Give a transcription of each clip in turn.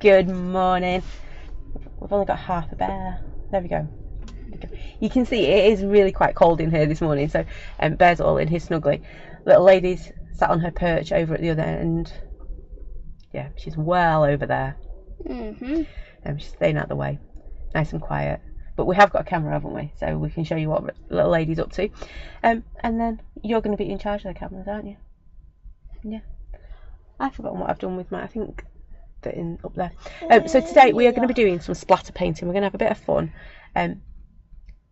Good morning. We've only got half a bear. There we go. You can see it is really quite cold in here this morning, so Bear's all in his snuggly. Little lady's sat on her perch over at the other end. Yeah, she's well over there. She's staying out of the way, nice and quiet. But we have got a camera, haven't we? So we can show you what little lady's up to. And then you're going to be in charge of the cameras, aren't you? Yeah. I've forgotten what I've done with my, I think, up there. So today we are going to be doing some splatter painting. We're going to have a bit of fun.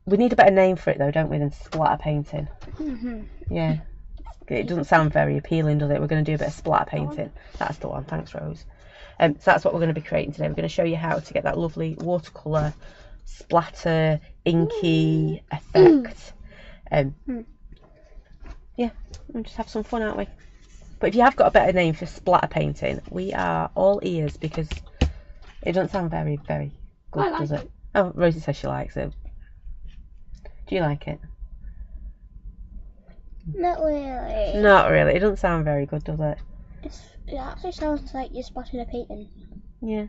We need a better name for it though, don't we, than splatter painting? Yeah. It doesn't sound very appealing, does it? We're going to do a bit of splatter painting. That's the one. Thanks, Rose. So that's what we're going to be creating today. We're going to show you how to get that lovely watercolour splatter inky effect. Yeah, we'll just have some fun, aren't we? But if you have got a better name for splatter painting, we are all ears, because it doesn't sound very, very good, does it? Oh, Rosie says she likes it. Do you like it? Not really. Not really. It doesn't sound very good, does it? It actually sounds like you're spotting a painting. Yeah.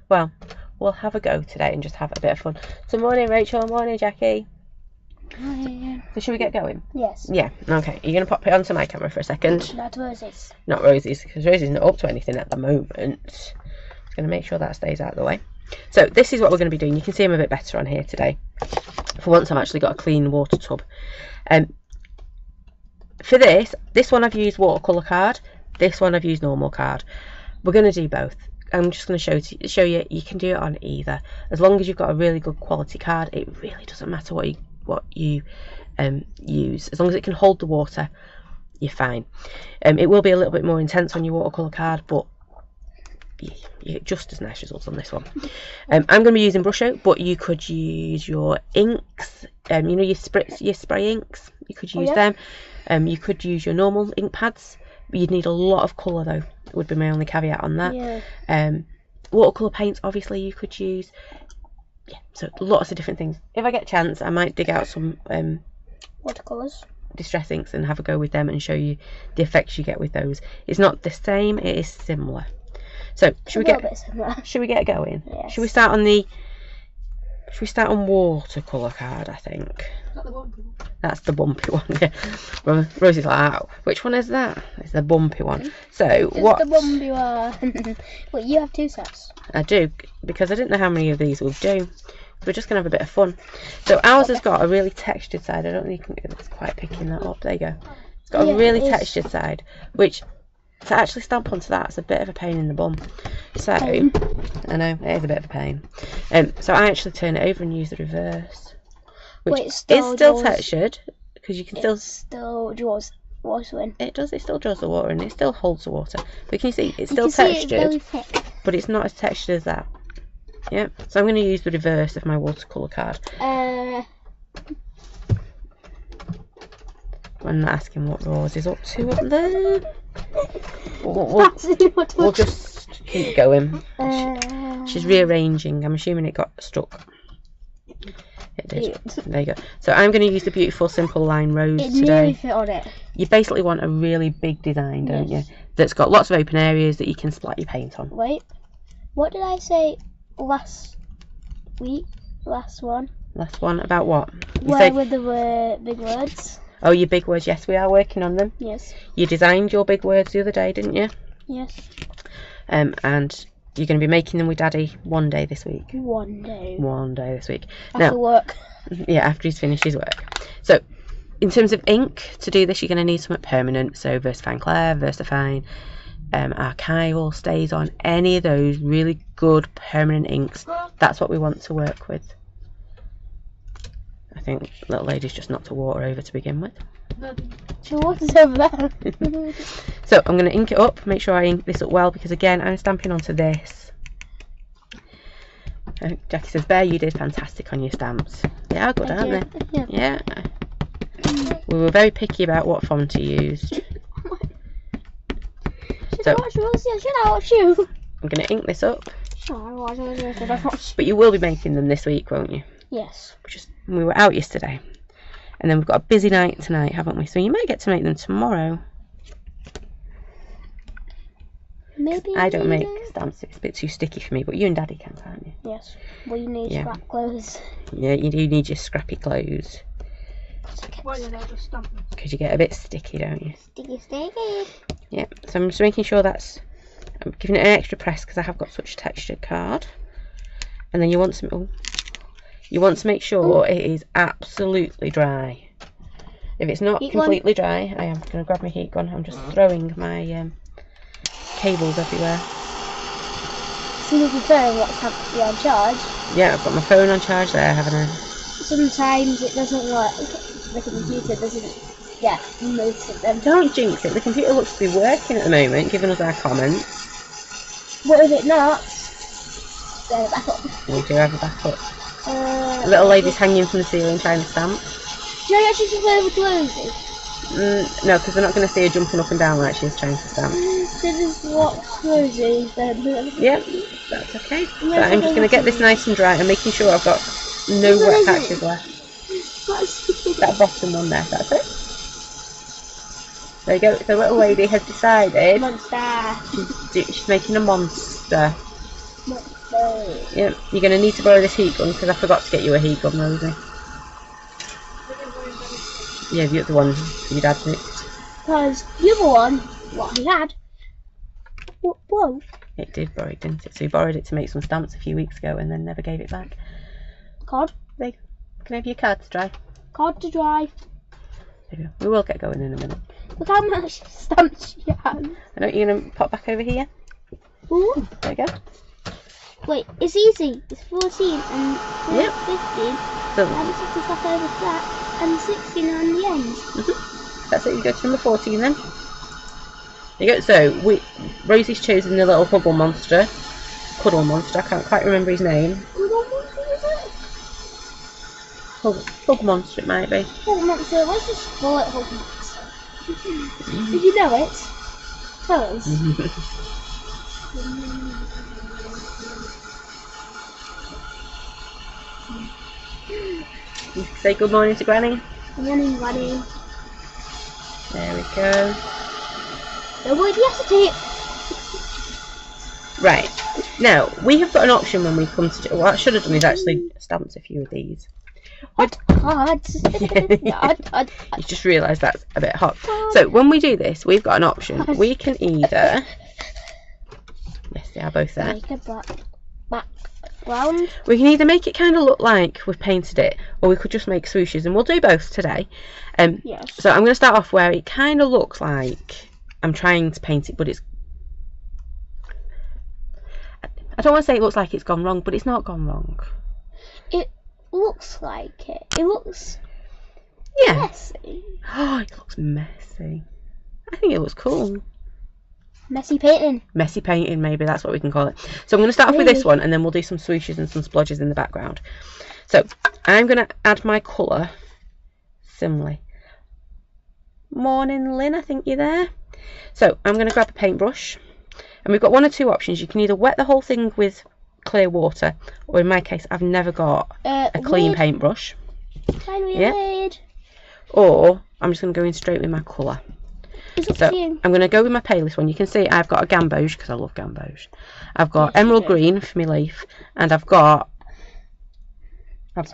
Well, we'll have a go today and just have a bit of fun. So morning, Rachel. Morning, Jackie. Hi. So should we get going? Yes. Yeah. Okay. You're going to pop it onto my camera for a second. Not Rosie's. Not Rosie's, because Rosie's not up to anything at the moment. Just going to make sure that stays out of the way. So this is what we're going to be doing. You can see I'm a bit better on here today. For once, I've actually got a clean water tub. For this one I've used watercolour card. This one I've used normal card. We're going to do both. I'm just going to show you. You can do it on either, as long as you've got a really good quality card. It really doesn't matter what you use, as long as it can hold the water. You're fine. It will be a little bit more intense on your watercolour card, but you get just as nice results on this one. I'm going to be using brush out, but you could use your inks. You know, your spray inks. You could use them. You could use your normal ink pads. But you'd need a lot of colour though. Would be my only caveat on that. Yeah. Watercolour paints, obviously, you could use. Yeah, so lots of different things. If I get a chance, I might dig out some watercolours, distress inks, and have a go with them and show you the effects you get with those. It's not the same, it is similar. So should we get going? Yes. Should we start on watercolour card, I think. That's the bumpy one. Yeah. Rosie's like, oh, which one is that? It's the bumpy one. So what? The bumpy one. Wait, you have two sets. I do, because I didn't know how many of these we'll do. We're just gonna have a bit of fun. So ours has got a really textured side. I don't think it's quite picking that up. There you go. It's got a really textured side, which to actually stamp onto that's a bit of a pain in the bum. So I know it is a bit of a pain. So I actually turn it over and use the reverse, which is still textured, because you can still draws water in. It does. It still draws the water in. It still holds the water. But can you see it's still textured, but it's not as textured as that. Yeah. So I'm going to use the reverse of my watercolour card. I'm not asking what Rose is up to up there. We'll just keep going. She's rearranging. I'm assuming it got stuck. It did. There you go. So I'm going to use the beautiful simple line Rose today. It nearly fit on it. You basically want a really big design, don't you? That's got lots of open areas that you can splat your paint on. Wait, what did I say last week? Last one about what? With the big words. Oh, your big words. Yes, we are working on them. Yes. You designed your big words the other day, didn't you? Yes. And you're going to be making them with Daddy one day this week. One day this week. After work. Yeah, after he's finished his work. So, in terms of ink, to do this, you're going to need something permanent. So, Versafine Clair, Versafine, Archival, Stays On, any of those really good permanent inks. That's what we want to work with. I think little lady's just knocked the water over to begin with. The water's over there. So I'm going to ink it up, make sure I ink this up well, because again I'm stamping onto this. Jackie says, Bear, you did fantastic on your stamps. They are good, aren't they? Yeah. We were very picky about what font you used. So I'm going to ink this up. But you will be making them this week, won't you? Yes. We were out yesterday. And then we've got a busy night tonight, haven't we? So you might get to make them tomorrow. Maybe I don't make stamps. It's a bit too sticky for me, but you and Daddy can, can't you? Yes. Well, you need scrap clothes. Yeah, you do need your scrappy clothes. Why don't I just stamp them? Because you get a bit sticky, don't you? Sticky. Yeah, so I'm just making sure I'm giving it an extra press because I have got such a textured card. And then you want to make sure it is absolutely dry. If it's not completely dry, I am going to grab my heat gun. I'm just throwing my cables everywhere. So with your phone, what's have to be on charge? Yeah, I've got my phone on charge there, haven't I? Sometimes it doesn't work. The computer doesn't get most of them. Don't jinx it. The computer looks to be working at the moment, giving us our comments. What if it not? Then a backup. We do have a backup. Little lady's hanging from the ceiling trying to stamp. Do I actually just play with clothes? No, because we're not going to see her jumping up and down like she's trying to stamp. So just watch clothes then. Yep, that's okay. So I'm just going to get this nice and dry and making sure I've got no wet patches left. That bottom one there, that's it. There you go. So little lady has decided she's making a monster. Yep, you're going to need to borrow this heat gun because I forgot to get you a heat gun, Rosie. Yeah, the other one your dad nicked. Because the other one, what he had, whoa. It did borrow it, didn't it? So he borrowed it to make some stamps a few weeks ago and then never gave it back. Card. There, can I have your card to dry? Card to dry. There you go. We will get going in a minute. Look how much stamps you have. I know you're going to pop back over here. Ooh. There you go. Wait, it's easy. It's 14 and 15. So, And 60 stuff over that. And 16 on the end. That's it, you go to number 14 then. There you go. So, Rosie's chosen the little cuddle monster. I can't quite remember his name. Hug monster it might be. Hug monster, let's just call it Hug monster. Did you know it? Tell us. Say good morning to Granny. Good morning, Granny. There we go. Don't worry, hesitate. Right. Now, we have got an option when we come to... What I should have done is actually stamped a few of these. Hot. You just realised that's a bit hot. So, when we do this, we've got an option. We can either... Yes, they are both there. Make a background. We can either make it kind of look like we've painted it, or we could just make swooshes, and we'll do both today. Yes. So I'm going to start off where it kind of looks like I'm trying to paint it, but it's... I don't want to say it looks like it's gone wrong, but it's not gone wrong. It looks like it. It looks messy. Oh, it looks messy. I think it looks cool. Messy painting. Messy painting, maybe that's what we can call it. So I'm going to start off with this one, and then we'll do some swooshes and some splodges in the background. So I'm going to add my colour similarly. Morning, Lynn, I think you're there. So I'm going to grab a paintbrush, and we've got one or two options. You can either wet the whole thing with clear water, or in my case, I've never got a clean paintbrush. Weird. Or I'm just going to go in straight with my colour. So I'm going to go with my palest one. You can see I've got a gamboge because I love gamboge. I've got emerald green for my leaf, and I've got red.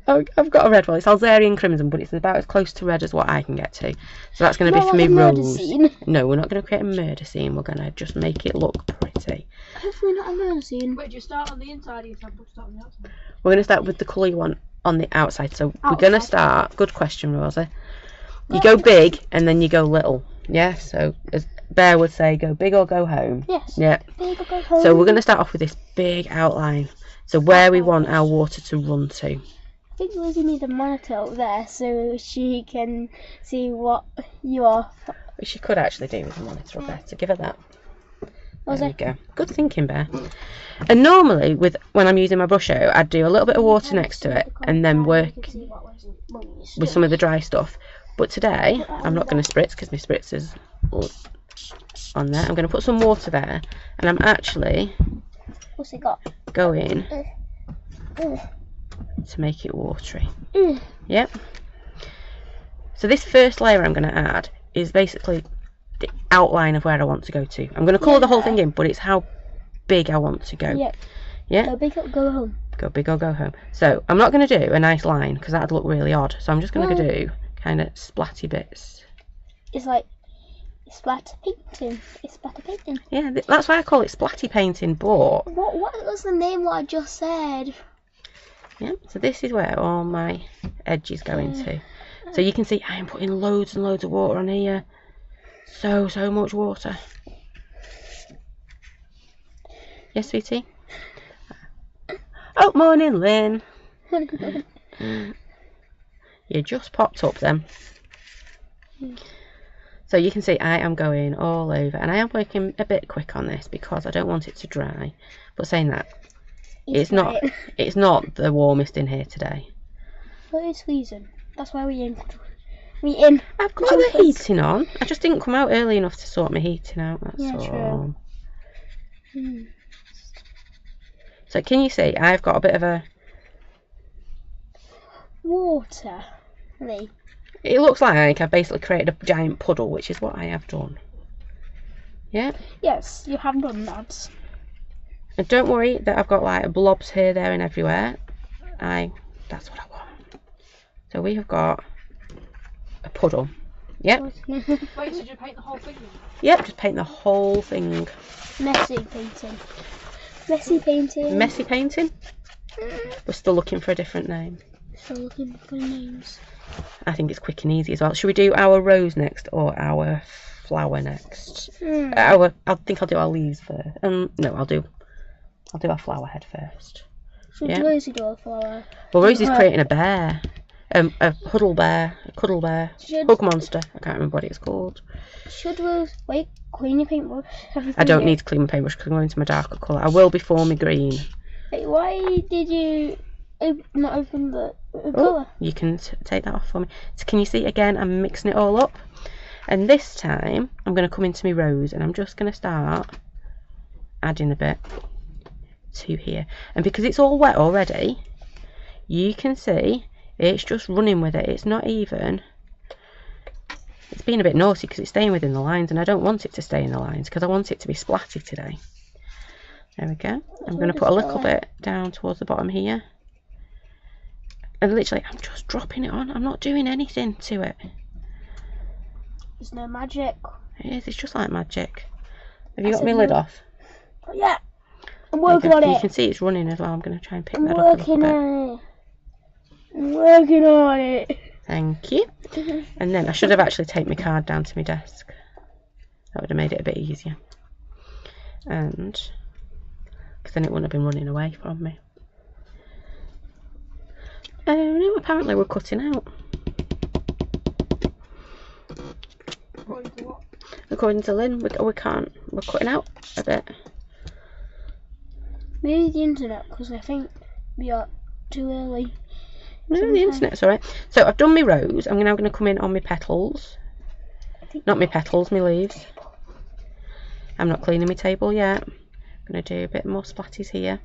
Oh, I've got a red one. It's Alzarian crimson, but it's about as close to red as what I can get to. So that's going to be for me rose. No, we're not going to create a murder scene. We're going to just make it look pretty. Hopefully not a murder scene. Wait, do you start on the inside or you start on the outside? We're going to start with the colour one on the outside. So we're going to start. Good question, Rosa. You go big and then you go little. Yeah, so as Bear would say, go big or go home. Yes. Yeah. Big or go home. So we're going to start off with this big outline. So where we want our water to run to. I think Lizzie needs a monitor up there so she can see what you are. Which she could actually do with a monitor up there. So give her that. There we go. Good thinking, Bear. And normally, when I'm using my brush out, I'd do a little bit of water next to it and then work with some of the dry stuff. But today, I'm not going to spritz because my spritz is on there. I'm going to put some water there, and I'm actually going to make it watery. Yep. So this first layer I'm going to add is basically the outline of where I want to go to. I'm going to colour the whole thing in, but it's how big I want to go. Yeah. Yeah? Go big or go home. Go big or go home. So I'm not going to do a nice line because that'd look really odd. So I'm just going to do kind of splatty bits. It's like splatter painting. It's splatter painting. Yeah, that's why I call it splatty painting, but... What was the name what I just said? Yeah, so this is where all my edges go into. So you can see I am putting loads and loads of water on here. So much water. Yes, sweetie? Oh, morning, Lynn. You just popped up then. So you can see I am going all over, and I am working a bit quick on this because I don't want it to dry. But saying that, it's not the warmest in here today. Well, it's freezing. That's why we're in. I've got the heating on. I just didn't come out early enough to sort my heating out. That's all. True. So can you see I've got a bit of a Water. Lee. It looks like I've basically created a giant puddle, which is what I have done. Yeah? Yes, you have done that. And don't worry that I've got like blobs here, there and everywhere. That's what I want. So we have got a puddle. Yep. Wait, so did you paint the whole thing? Yep, just paint the whole thing. Messy painting. Messy painting. Messy painting? We're still looking for a different name. Still looking for names. I think it's quick and easy as well. Should we do our rose next or our flower next? I think I'll do our leaves first. No, I'll do our flower head first. Should Rosie do a flower? Well, Rosie's creating a bear. A huddle bear, a cuddle bear, hug monster. I can't remember what it's called. Should Rose clean your paintbrush? I don't need to clean my paintbrush because I'm going to my darker colour. I will before my green. Wait, why did you not open the colour? You can take that off for me. So can you see again? I'm mixing it all up, and this time I'm going to come into my rose and I'm just going to start adding a bit to here. And because it's all wet already, you can see. It's just running with it. It's not even... It's being a bit naughty because it's staying within the lines, and I don't want it to stay in the lines because I want it to be splatty today. There we go. I'm going to put a little bit down towards the bottom here. And literally, I'm just dropping it on. I'm not doing anything to it. There's no magic. It is. It's just like magic. Have you got my lid off? Yeah. I'm working on it. You can see it's running as well. I'm going to try and pick that up a little bit. I'm working on it. Thank you. And then I should have actually taken my card down to my desk. That would have made it a bit easier. And because then it wouldn't have been running away from me. No, apparently we're cutting out. According to what? According to Lynn, we're cutting out a bit. Maybe the internet, because I think we are too early. No, the internet's alright. So I've done my rose. I'm now going to come in on my petals. Not my petals, my leaves. I'm not cleaning my table yet. I'm going to do a bit more splatties here.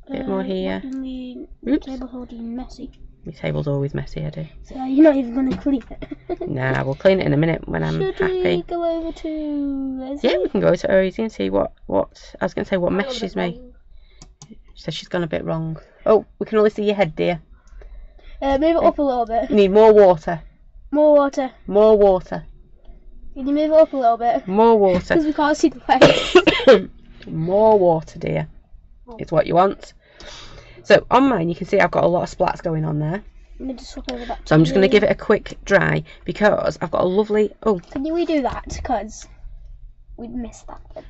A bit more here. What do you mean? Oops. Table holding messy. My table's always messy, I do. So you're not even going to clean it? Nah, we'll clean it in a minute when I'm Should happy. we go over to Rosie? Yeah, we can go to Rosie and see what I was going to say what mess she's made. She said she's gone a bit wrong. Oh, we can only see your head, dear. Move it up a little bit. You need more water. More water. More water. Can you move it up a little bit? More water. Because we can't see the face. More water, dear. It's what you want. So on mine, you can see I've got a lot of splats going on there. I'm going to swap over that. So I'm just going to give it a quick dry because I've got a lovely... Oh. Can we do that? Because we'd missed that bit.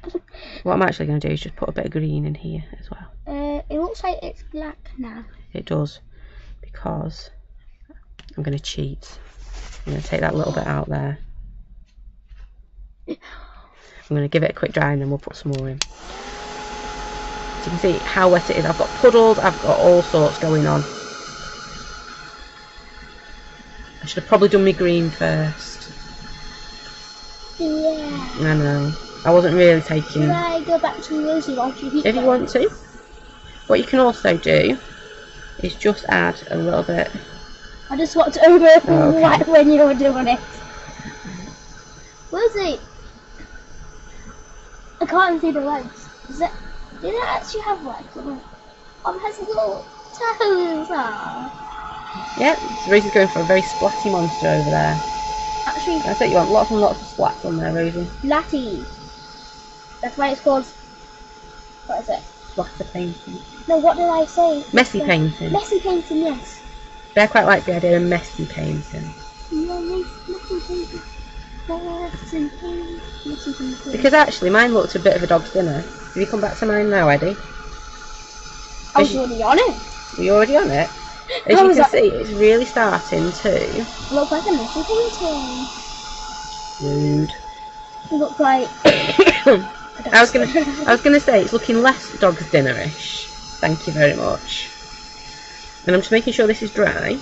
What I'm actually going to do is just put a bit of green in here as well. It looks like it's black now. It does. Because I'm going to cheat. I'm going to take that little bit out there. I'm going to give it a quick dry and then we'll put some more in. So you can see how wet it is. I've got puddles, I've got all sorts going on. I should have probably done my green first. Yeah. I know. I wasn't really taking... Should I go back to Rosie while she heats If you want to. What you can also do is just add a little bit. I just swapped over right when you were doing it. Rosie! I can't see the legs. Did it actually have legs? Has little toes. Yeah, Rosie's going for a very splatty monster over there. Actually, I thought you want lots and lots of splats on there, Rosie. Latty. That's why it's called. What is it? Splatter painting. No, what did I say? Messy painting. Messy painting, yes. Bear quite likes the idea of messy painting. Messy painting. Because actually mine looked a bit of a dog's dinner. Have you come back to mine now, Eddie? I was already on it. Were you already on it? As you can see, it's really starting to look like a messy painting. Rude. Look like I was gonna say it's looking less dog's dinner-ish. Thank you very much. And I'm just making sure this is dry.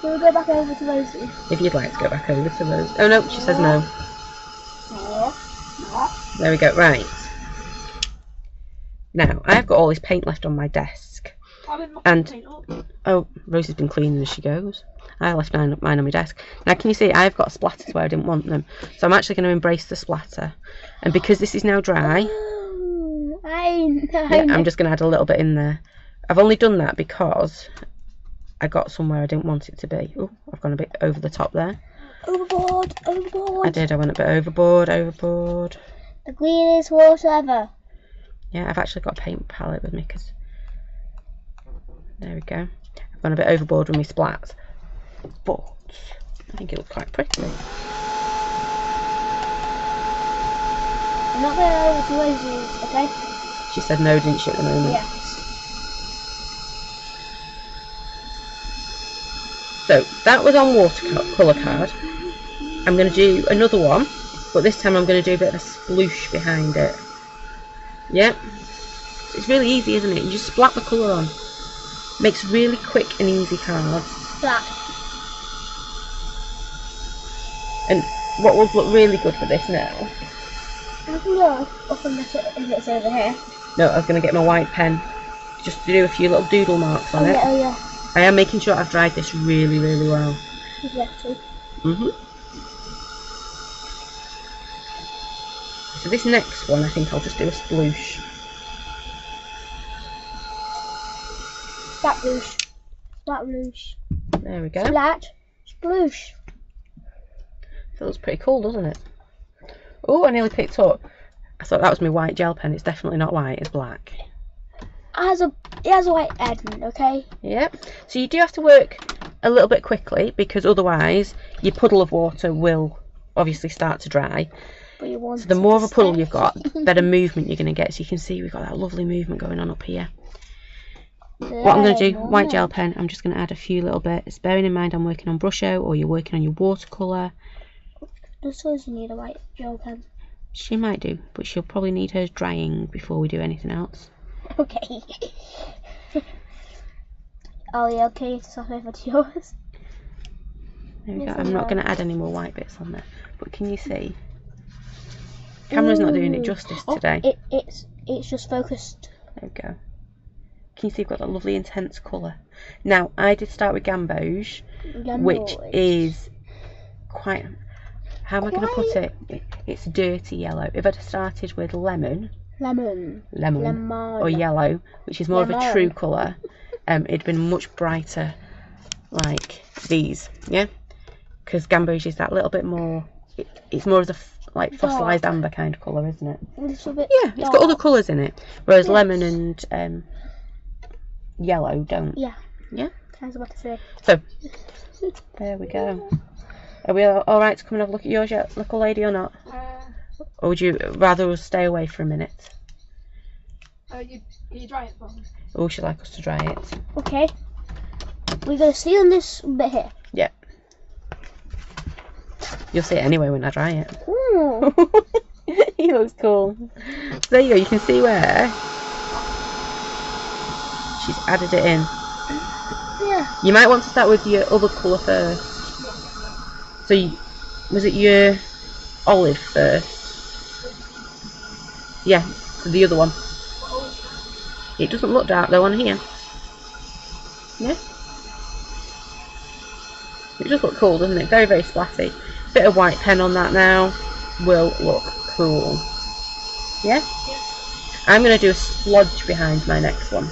Can we go back over to Rosie? If you'd like to go back over to Rosie. Oh no, she says no. No. There we go, right. Now, I've got all this paint left on my desk. And, oh, Rosie's been cleaning as she goes. I left mine on my desk. Now, can you see, I've got splatters where I didn't want them. So I'm actually going to embrace the splatter. And because this is now dry, I'm just going to add a little bit in there. I've only done that because I got somewhere I didn't want it to be. Oh, I've gone a bit over the top there. Overboard. I went a bit overboard. The greenest water ever. Yeah, I've actually got a paint palette with me because... There we go. I've gone a bit overboard with my splats. But I think it looks quite pretty. I'm not going over to Rosie, okay? She said no, didn't she, at the moment? Yeah. So, that was on watercolour card. I'm going to do another one, but this time I'm going to do a bit of a sploosh behind it. Yep. It's really easy, isn't it? You just splat the colour on. Makes really quick and easy cards. Black. And what will look really good for this now... I can go up and get it if it's over here. No, I was going to get my white pen just to do a few little doodle marks on it. Oh yeah. I am making sure I've dried this really, really well. Exactly. So this next one, I think I'll just do a sploosh. Sploosh. There we go. Splat. Sploosh. Feels pretty cool, doesn't it? Oh, I nearly picked up. I thought that was my white gel pen. It's definitely not white, it's black. It has a white end, okay? Yep. So you do have to work a little bit quickly because otherwise your puddle of water will obviously start to dry. But you want so the more of a puddle you've got, better movement you're going to get. So you can see we've got that lovely movement going on up here. What I'm going to do, white gel pen, I'm just going to add a few little bits. Bearing in mind I'm working on Brusho or you're working on your watercolour. Does Rosie need a white gel pen? She might do, but she'll probably need hers drying before we do anything else. Okay. Ollie, okay to swap over to yours? There we go. I'm not going to add any more white bits on there. But can you see? Camera's not doing it justice today. It's just focused. There we go. Can you see we've got that lovely intense colour? Now, I did start with Gamboge, which is quite... How am I going to put it? It's dirty yellow. If I'd started with lemon or yellow, which is more of a true colour, it'd been much brighter like these, yeah? Because Gamboge is that little bit more, it's more of the like fossilised amber kind of colour, isn't it? A little bit yeah, it's got other colours in it, whereas lemon and yellow don't. Yeah. Yeah? I was about to say. So, there we go. Are we alright to come and have a look at yours yet, little lady, or not? Or would you rather us stay away for a minute? You dry it for me? Or would you like us to dry it? Okay. We're going to see on this bit here. Yeah. You'll see it anyway when I dry it. Ooh. He looks cool. So there you go, you can see where she's added it in. Yeah. You might want to start with your other colour first. So, was it your olive first? Yeah, so the other one. It doesn't look dark though on here. Yeah? It does look cool, doesn't it? Very, very splatty. Bit of white pen on that now. will look cool. Yeah? I'm going to do a splodge behind my next one.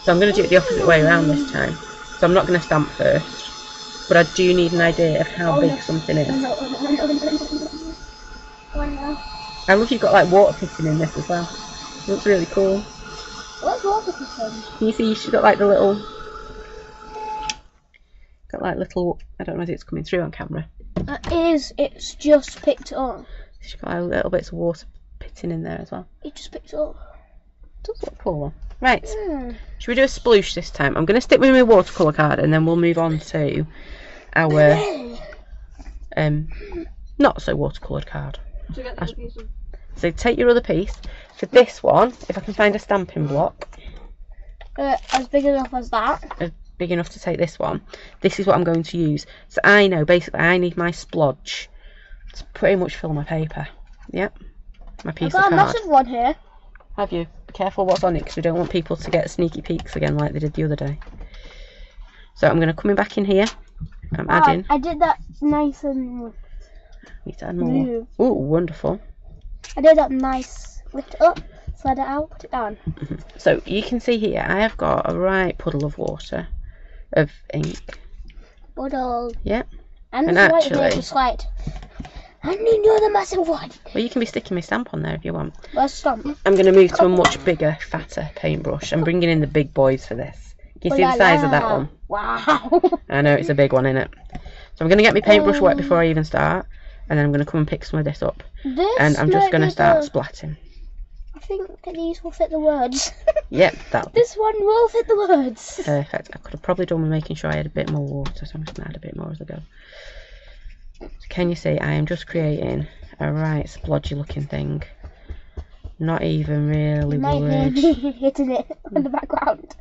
So I'm going to do it the opposite way around this time. So I'm not going to stamp first, but I do need an idea of how big something is. I love you've got like water pissing in this as well. It looks really cool. What's water pissing? Can you see she's got like the little... Got like little... I don't know if it's coming through on camera. It is. It's just picked up. She's got like little bits of water pitting in there as well. It just picked up. It does look cool. Right. Should we do a sploosh this time? I'm going to stick with my watercolour card and then we'll move on to our not so watercoloured card. So take your other piece. For this one, if I can find a stamping block as big enough as that. Big enough to take this one, this is what I'm going to use. So I know basically I need my splodge to pretty much fill my paper. Yep. My piece of card. I've got a massive one here. Have you? Be careful what's on it because we don't want people to get sneaky peeks again like they did the other day. So I'm going to come back in here. I'm adding. I did that nice and... Need to add more. Oh, wonderful. I did that nice. Lift it up, slide it out, put it down. So you can see here I have got a right puddle of water, of ink. Puddle. Yep. And actually... slide. And another massive one. Well, you can be sticking my stamp on there if you want. Where's stamp? I'm going to move to a much bigger, fatter paintbrush. I'm bringing in the big boys for this. Can you see the size of that one? Wow. I know, it's a big one, isn't it? So I'm going to get my paintbrush wet before I even start. And then I'm going to come and pick some of this up. And I'm just going to start splatting. I think these will fit the words. Yep, that. This one will fit the words. Perfect. I could have probably done with making sure I had a bit more water, so I'm just going to add a bit more as I go. So can you see I am just creating a right splodgy looking thing. Not even really worried. Hitting it in the background.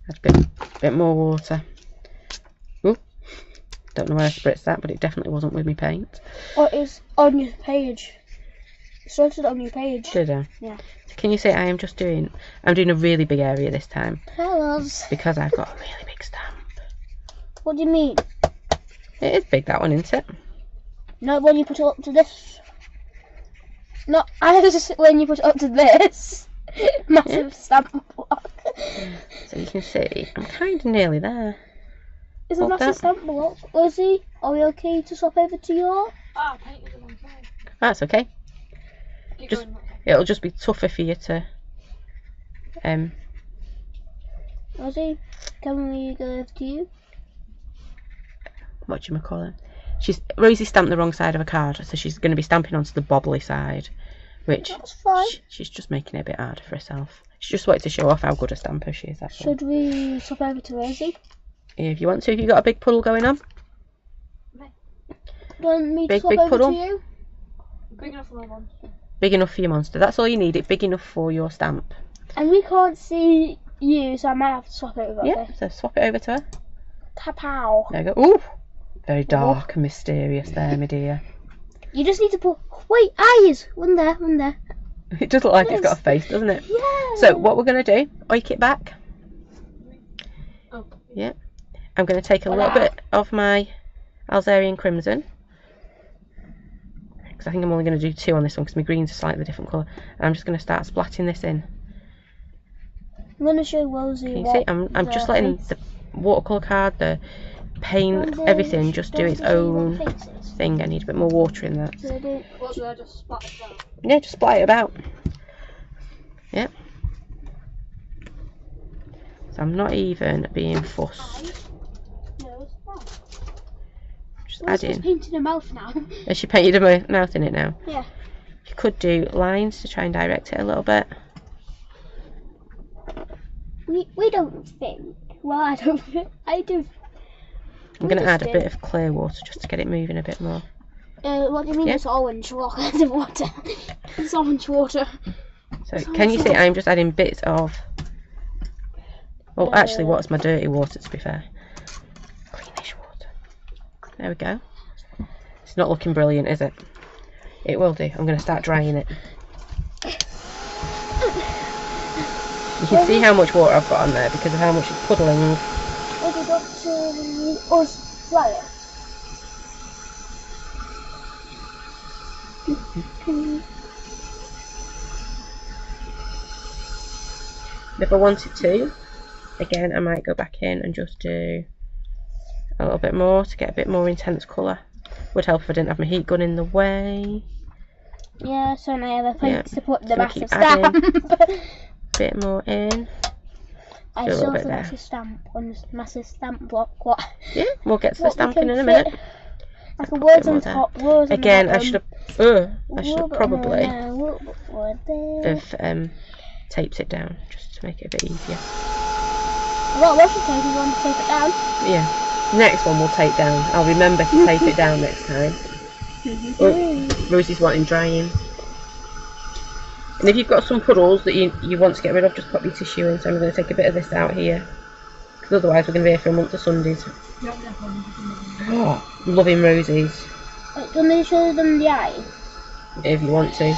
Add a bit more water. Ooh, don't know where I spritzed that, but it definitely wasn't with me paint. Oh, it's on your page. It started on your page. Did I? Yeah. So can you see I'm doing a really big area this time. Tell us. Because I've got a really big stamp. What do you mean? It is big, that one, isn't it? No, when you put it up to this. No, I was just when you put it up to this. Massive stamp block. So you can see, I'm kind of nearly there. It's a massive stamp block. Lizzie, are we okay to swap over to your? I painted the wrong side. That's okay. It'll just be tougher for you to... Lizzie, can we go over to you? Whatchamacallit. Rosie stamped the wrong side of a card, so she's going to be stamping onto the bobbly side, which that's fine. She's just making it a bit harder for herself. She just wanted to show off how good a stamper she is. Should we swap over to Rosie? If you want to, if you've got a big puddle going on. Do you want me big, to swap big over puddle? to you? Big enough for my monster. Big enough for your monster. That's all you need. It's big enough for your stamp. And we can't see you, so I might have to swap over. Yeah, okay? so swap it over to her. Kapow. There you go. Ooh! Very dark and mysterious there, my dear. You just need to put... Wait, eyes! One there, one there. It does look like it's got a face, doesn't it? Yeah. So what we're going to do, oik it back. Oh. Yeah. I'm going to take a little bit of my Alzarian Crimson. Because I think I'm only going to do 2 on this one because my green's a slightly different colour. And I'm just going to start splatting this in. I'm going to show Rosie. Can you see? I'm just letting the watercolour card, the paint, everything just do its own thing. I need a bit more water in that. What should I just splat it down? Yeah, just splat it about. Yeah. So I'm not even being fussed. Just adding. Painting a mouth now. Has she painted a mouth in it now? Yeah. You could do lines to try and direct it a little bit. We don't think. Well, I don't think. I do. I'm going to add a bit of clear water just to get it moving a bit more. What do you mean? Yeah. It's orange water. It's orange water. So can you see I'm just adding bits of... Oh, actually, what's my dirty water, to be fair? Cleanish water. There we go. It's not looking brilliant, is it? It will do. I'm going to start drying it. You can see how much water I've got on there because of how much it's puddling. Have you got to us dry it? If I wanted to, again, I might go back in and just do a little bit more to get a bit more intense colour. Would help if I didn't have my heat gun in the way. Yeah, so now I have a place to put the So massive keep adding stamp. a bit more in. I Do a little still bit forgot there. to stamp on this massive stamp block. What? Yeah, we'll get to the What we stamping can in a minute. fit. Like a words more on there. top, words on Again, the I bottom. should have probably There. have taped it down just to make it a bit easier. What washi tape? You want to tape it down? Yeah. Next one we'll tape down. I'll remember to tape it down next time. Oh, Rosie's wanting drying. And if you've got some puddles that you want to get rid of, just pop your tissue in. So I'm going to take a bit of this out here, because otherwise we're going to be here for a month of Sundays. Oh, loving Rosie's. Wait, do you want me to show them the eye? If you want to.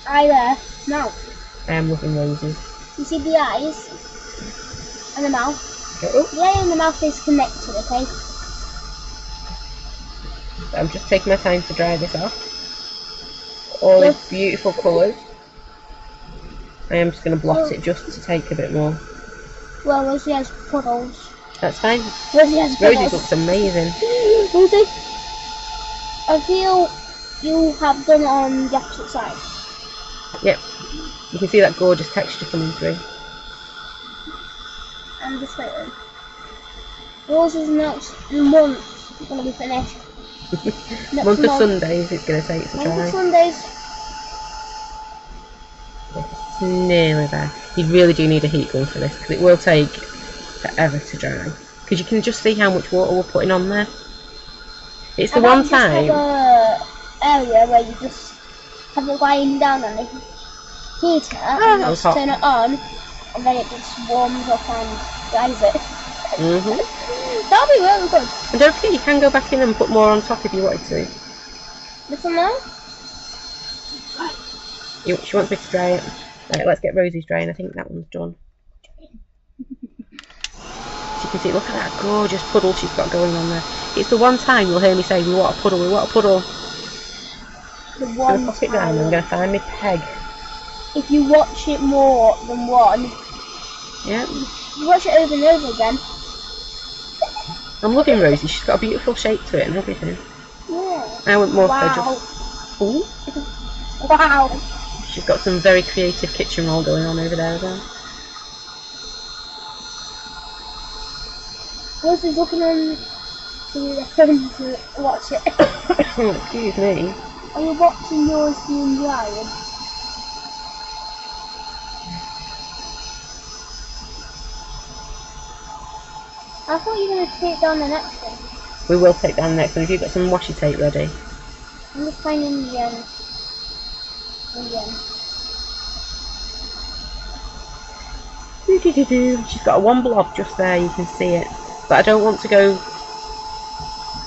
Eye there, mouth. I am loving Rosie's. You see the eyes and the mouth? Oh, The eye and the mouth is connected, okay? I'm just taking my time to dry this off. All these beautiful colours. I am just going to blot it just to take a bit more. Well, Rosie has puddles. That's fine. Rosie has puddles. Rosie's looks amazing. Rosie, I feel you have done it on the opposite side. Yep. You can see that gorgeous texture coming through. And this way then. Rosie's next month going to be finished. Next Month of Sundays it's going to take to Month of dry. Sundays. It's nearly there. You really do need a heat gun for this, because it will take forever to dry. Because you can just see how much water we're putting on there. It's the one time. Just have a area where you just have it lying down on the heater and just turn it on, and then it just warms up and dries it. That'll be really good. And don't forget, you can go back in and put more on top if you wanted to. This one now? She wants me to dry it. Right, let's get Rosie's drying. I think that one's done. So you can see, look at that gorgeous puddle she's got going on there. It's the one time you'll hear me say, we want a puddle, we want a puddle. The I'm one going to pop it down and I'm going to find my peg. If you watch it more than one, Yeah. you watch it over and over again. I'm loving Rosie. She's got a beautiful shape to it and everything. Yeah. I want more Wow. for just... Ooh. Wow. She's got some very creative kitchen roll going on over there as well. Rosie's looking on the phone to watch it. Oh, excuse me. Are you watching yours being dried? I thought you were going to take down the next one. We will take down the next one. Have you got some washi tape ready? I'm just finding the She's got a one blob just there, you can see it. But I don't want to go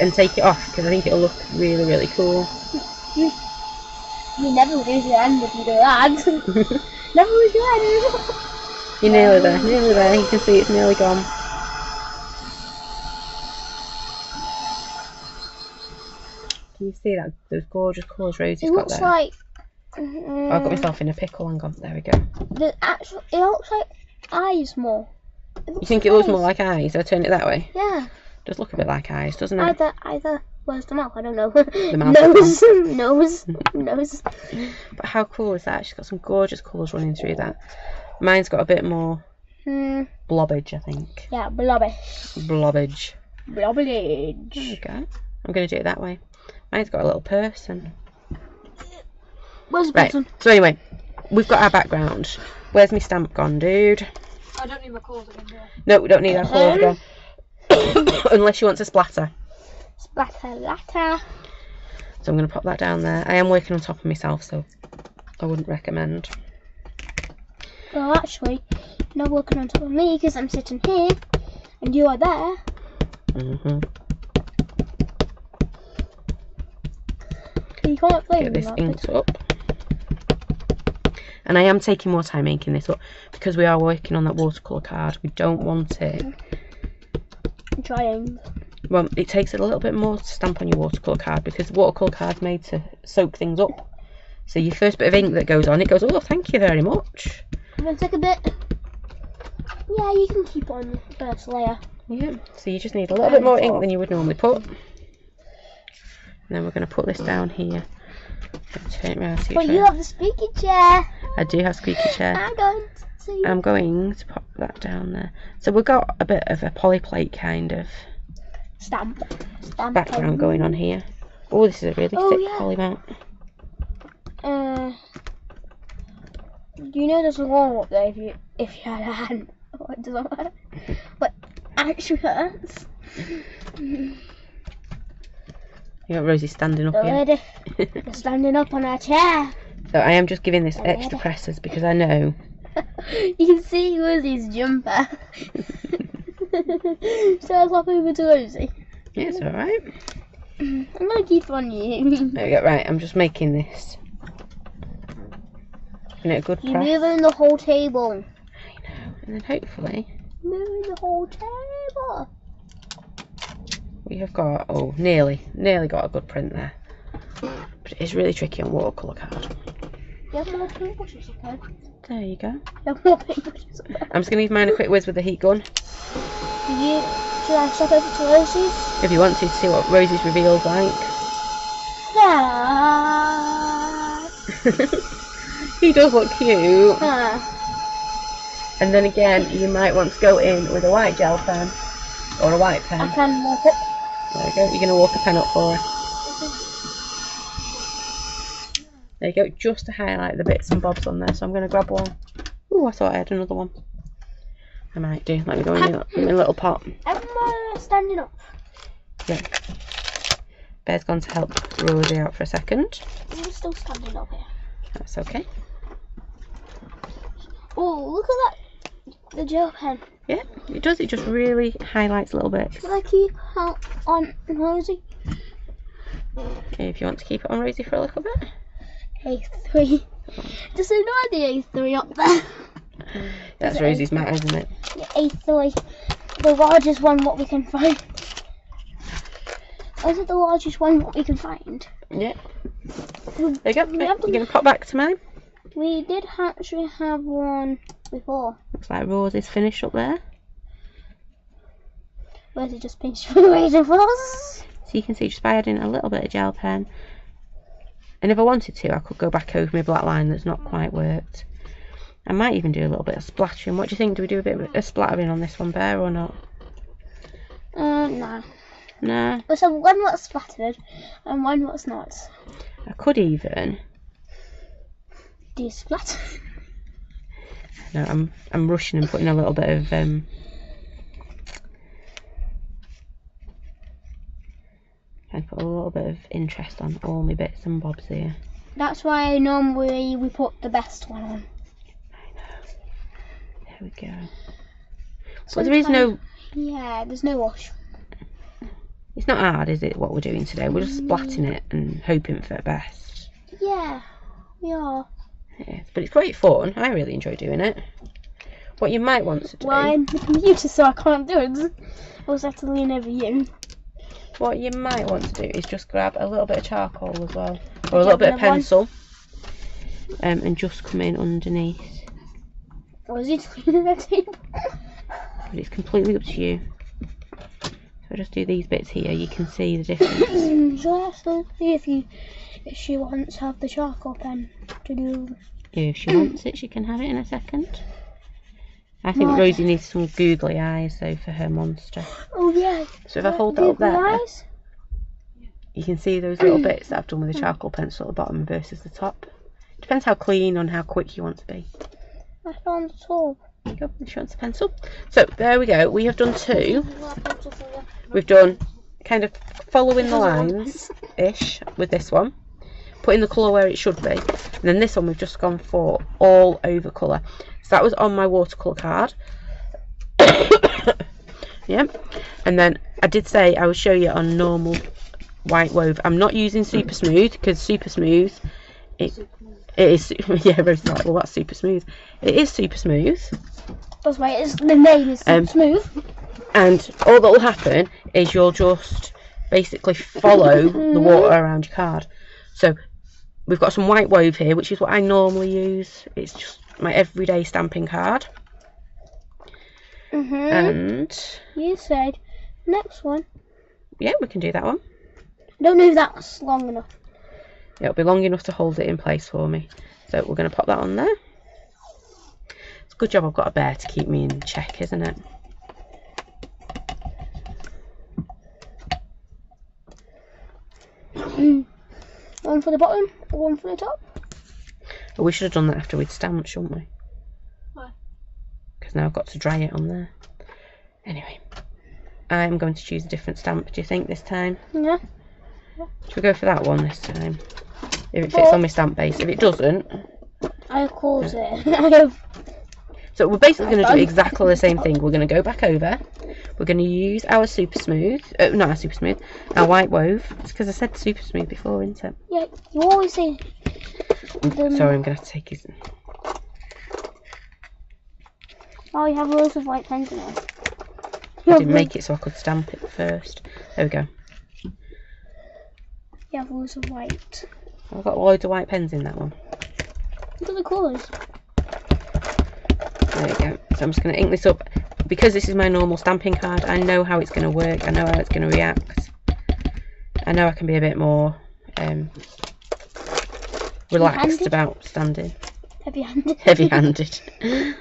and take it off because I think it'll look really, really cool. You never lose your hand if you do that. Never lose your hand. You're nearly there, nearly there. You can see it's nearly gone. Can you see that? Those gorgeous colours Rosie's It got looks there. like. Oh, I got myself in a pickle. Hang on, there we go. It looks like eyes more. You think it looks more like eyes? I turn it that way. Yeah. Does look a bit like eyes, doesn't it? Either. Where's the mouth? I don't know. The mouth. Nose. But how cool is that? She's got some gorgeous colours running through that. Mine's got a bit more blobbage, I think. Yeah, blobbish. Blobbage. Blobbage. There we go. I'm going to do it that way. Mine's got a little person. Where's the Right, person? so anyway, we've got our background. Where's my stamp gone, dude? I don't need my colours again, do I? No, we don't need our colours again. Unless you want to splatter. Splatter latter. So I'm going to pop that down there. I am working on top of myself, so I wouldn't recommend. Well, actually, you're not working on top of me because I'm sitting here and you are there. You can't blame Get me. this inked up. And I am taking more time inking this up because we are working on that watercolour card. We don't want it Trying. Well, it takes a little bit more to stamp on your watercolour card because watercolour card's made to soak things up. So your first bit of ink that goes on, it goes, oh, thank you very much. I'm going to take a bit. Yeah, you can keep on the first layer. Yeah, so you just need a little bit more ink than you would normally put. And then we're going to put this down here. Turn it around so but you have the squeaky chair. I do have squeaky chair. I'm going to pop that down there. So we've got a bit of a polyplate kind of stamp background going on here. Oh, this is a really thick poly mount. You know there's a wall up there if you had a hand. Oh, it doesn't matter. But actually hurts. You got Rosie standing up here. We're standing up on our chair. So I am just giving this extra presses because I know. You can see Rosie's jumper. So I'll hop over to Rosie. Yeah, it's alright. I'm going to keep on you. There we go, right, I'm just making this. Isn't it a good press? You're moving the whole table. I know, and then hopefully... Moving the whole table. We have got, oh, nearly got a good print there. But it is really tricky on watercolour card. You have more paintbrushes, okay? There you go. You have more paintbrushes, okay? I'm just going to give mine a quick whiz with the heat gun. Should I step over to Rosie's? If you want to see what Rosie's reveal's like. He does look cute. And then again, you might want to go in with a white gel pen or a white pen. I can walk it. There you go. You're going to walk a pen up for her. There you go, just to highlight the bits and bobs on there. So I'm going to grab one. Oh, I thought I had another one. I might do. Let me go in a little pot. I'm standing up. Yeah. Bear's gone to help Rosie out for a second. I'm still standing up here. That's okay. Oh, look at that. The gel pen. Yeah, it does. It just really highlights little bits. Should I keep out on Rosie? Okay, if you want to keep it on Rosie for a little bit. A3. Just ignore the A3 up there. That's Rosie's mat, isn't it? Yeah, A3. The largest one what we can find. Is it the largest one what we can find? Yeah. There you go. You're going to pop back to mine. We did actually have one before. Looks like Rosie's finished up there. Where's it just pinched away for us? So you can see just by adding a little bit of gel pen. And if I wanted to, I could go back over my black line that's not quite worked. I might even do a little bit of splattering. What do you think? Do we do a bit of splattering on this one, Bear, or not? No. Nah. So one was splattered and one was not. I could even... Do you splatter? No, I'm rushing and putting a little bit of... and put a little bit of interest on all my bits and bobs here. That's why normally we put the best one on. I know. There we go. But there is no... Yeah, there's no wash. It's not hard, is it, what we're doing today? We're just splatting it and hoping for the best. Yeah, we are. Yes, but it's great fun. I really enjoy doing it. What you might want to do... Well, I'm the computer, so I can't do it. I always have to lean over you. What you might want to do is just grab a little bit of charcoal as well, or a little bit of pencil, and just come in underneath. Or is it cleaning the table? But it's completely up to you. So I just do these bits here. You can see the difference. So I ask Rosie if she wants to have the charcoal pen to do. If she wants it, she can have it in a second. I think Rosie needs some googly eyes though for her monster. Oh yeah. So if I hold that up there, you can see those little bits that I've done with the charcoal pencil at the bottom versus the top. Depends how clean and how quick you want to be. I found the top. There you go, she wants a pencil. So there we go, we have done two. We've done kind of following the lines-ish with this one. Putting the colour where it should be. And then this one we've just gone for all over colour. So that was on my watercolour card. Yep. And then I did say I would show you on normal white wove. I'm not using super smooth because super smooth, it is, yeah, Rose's like, well that's super smooth. It is super smooth. That's why the name is super smooth. And all that will happen is you'll just basically follow the water around your card. So we've got some white wove here, which is what I normally use. It's just my everyday stamping card. And you said next one. Yeah, we can do that one. Don't know if that's long enough. It'll be long enough to hold it in place for me. So we're going to pop that on there. It's a good job I've got a bear to keep me in check, isn't it? One for the bottom, one for the top. But we should have done that after we'd stamped, shouldn't we? Why? Because now I've got to dry it on there. Anyway, I'm going to choose a different stamp, do you think, this time? Yeah. Should we go for that one this time? If it fits on my stamp base. If it doesn't... I close it. So we're basically going to do exactly the same thing. We're going to go back over. We're going to use our super smooth. Not our super smooth. Our white wove. It's because I said super smooth before, isn't it? Yeah, you always say... Sorry, I'm going to have to take his... Oh, you have loads of white pens in it. I didn't make it so I could stamp it first. There we go. You have loads of white. I've got loads of white pens in that one. Look at the colours. There we go. So I'm just going to ink this up. Because this is my normal stamping card, I know how it's going to work. I know how it's going to react. I know I can be a bit more relaxed about standing. Heavy-handed. Heavy-handed. I'm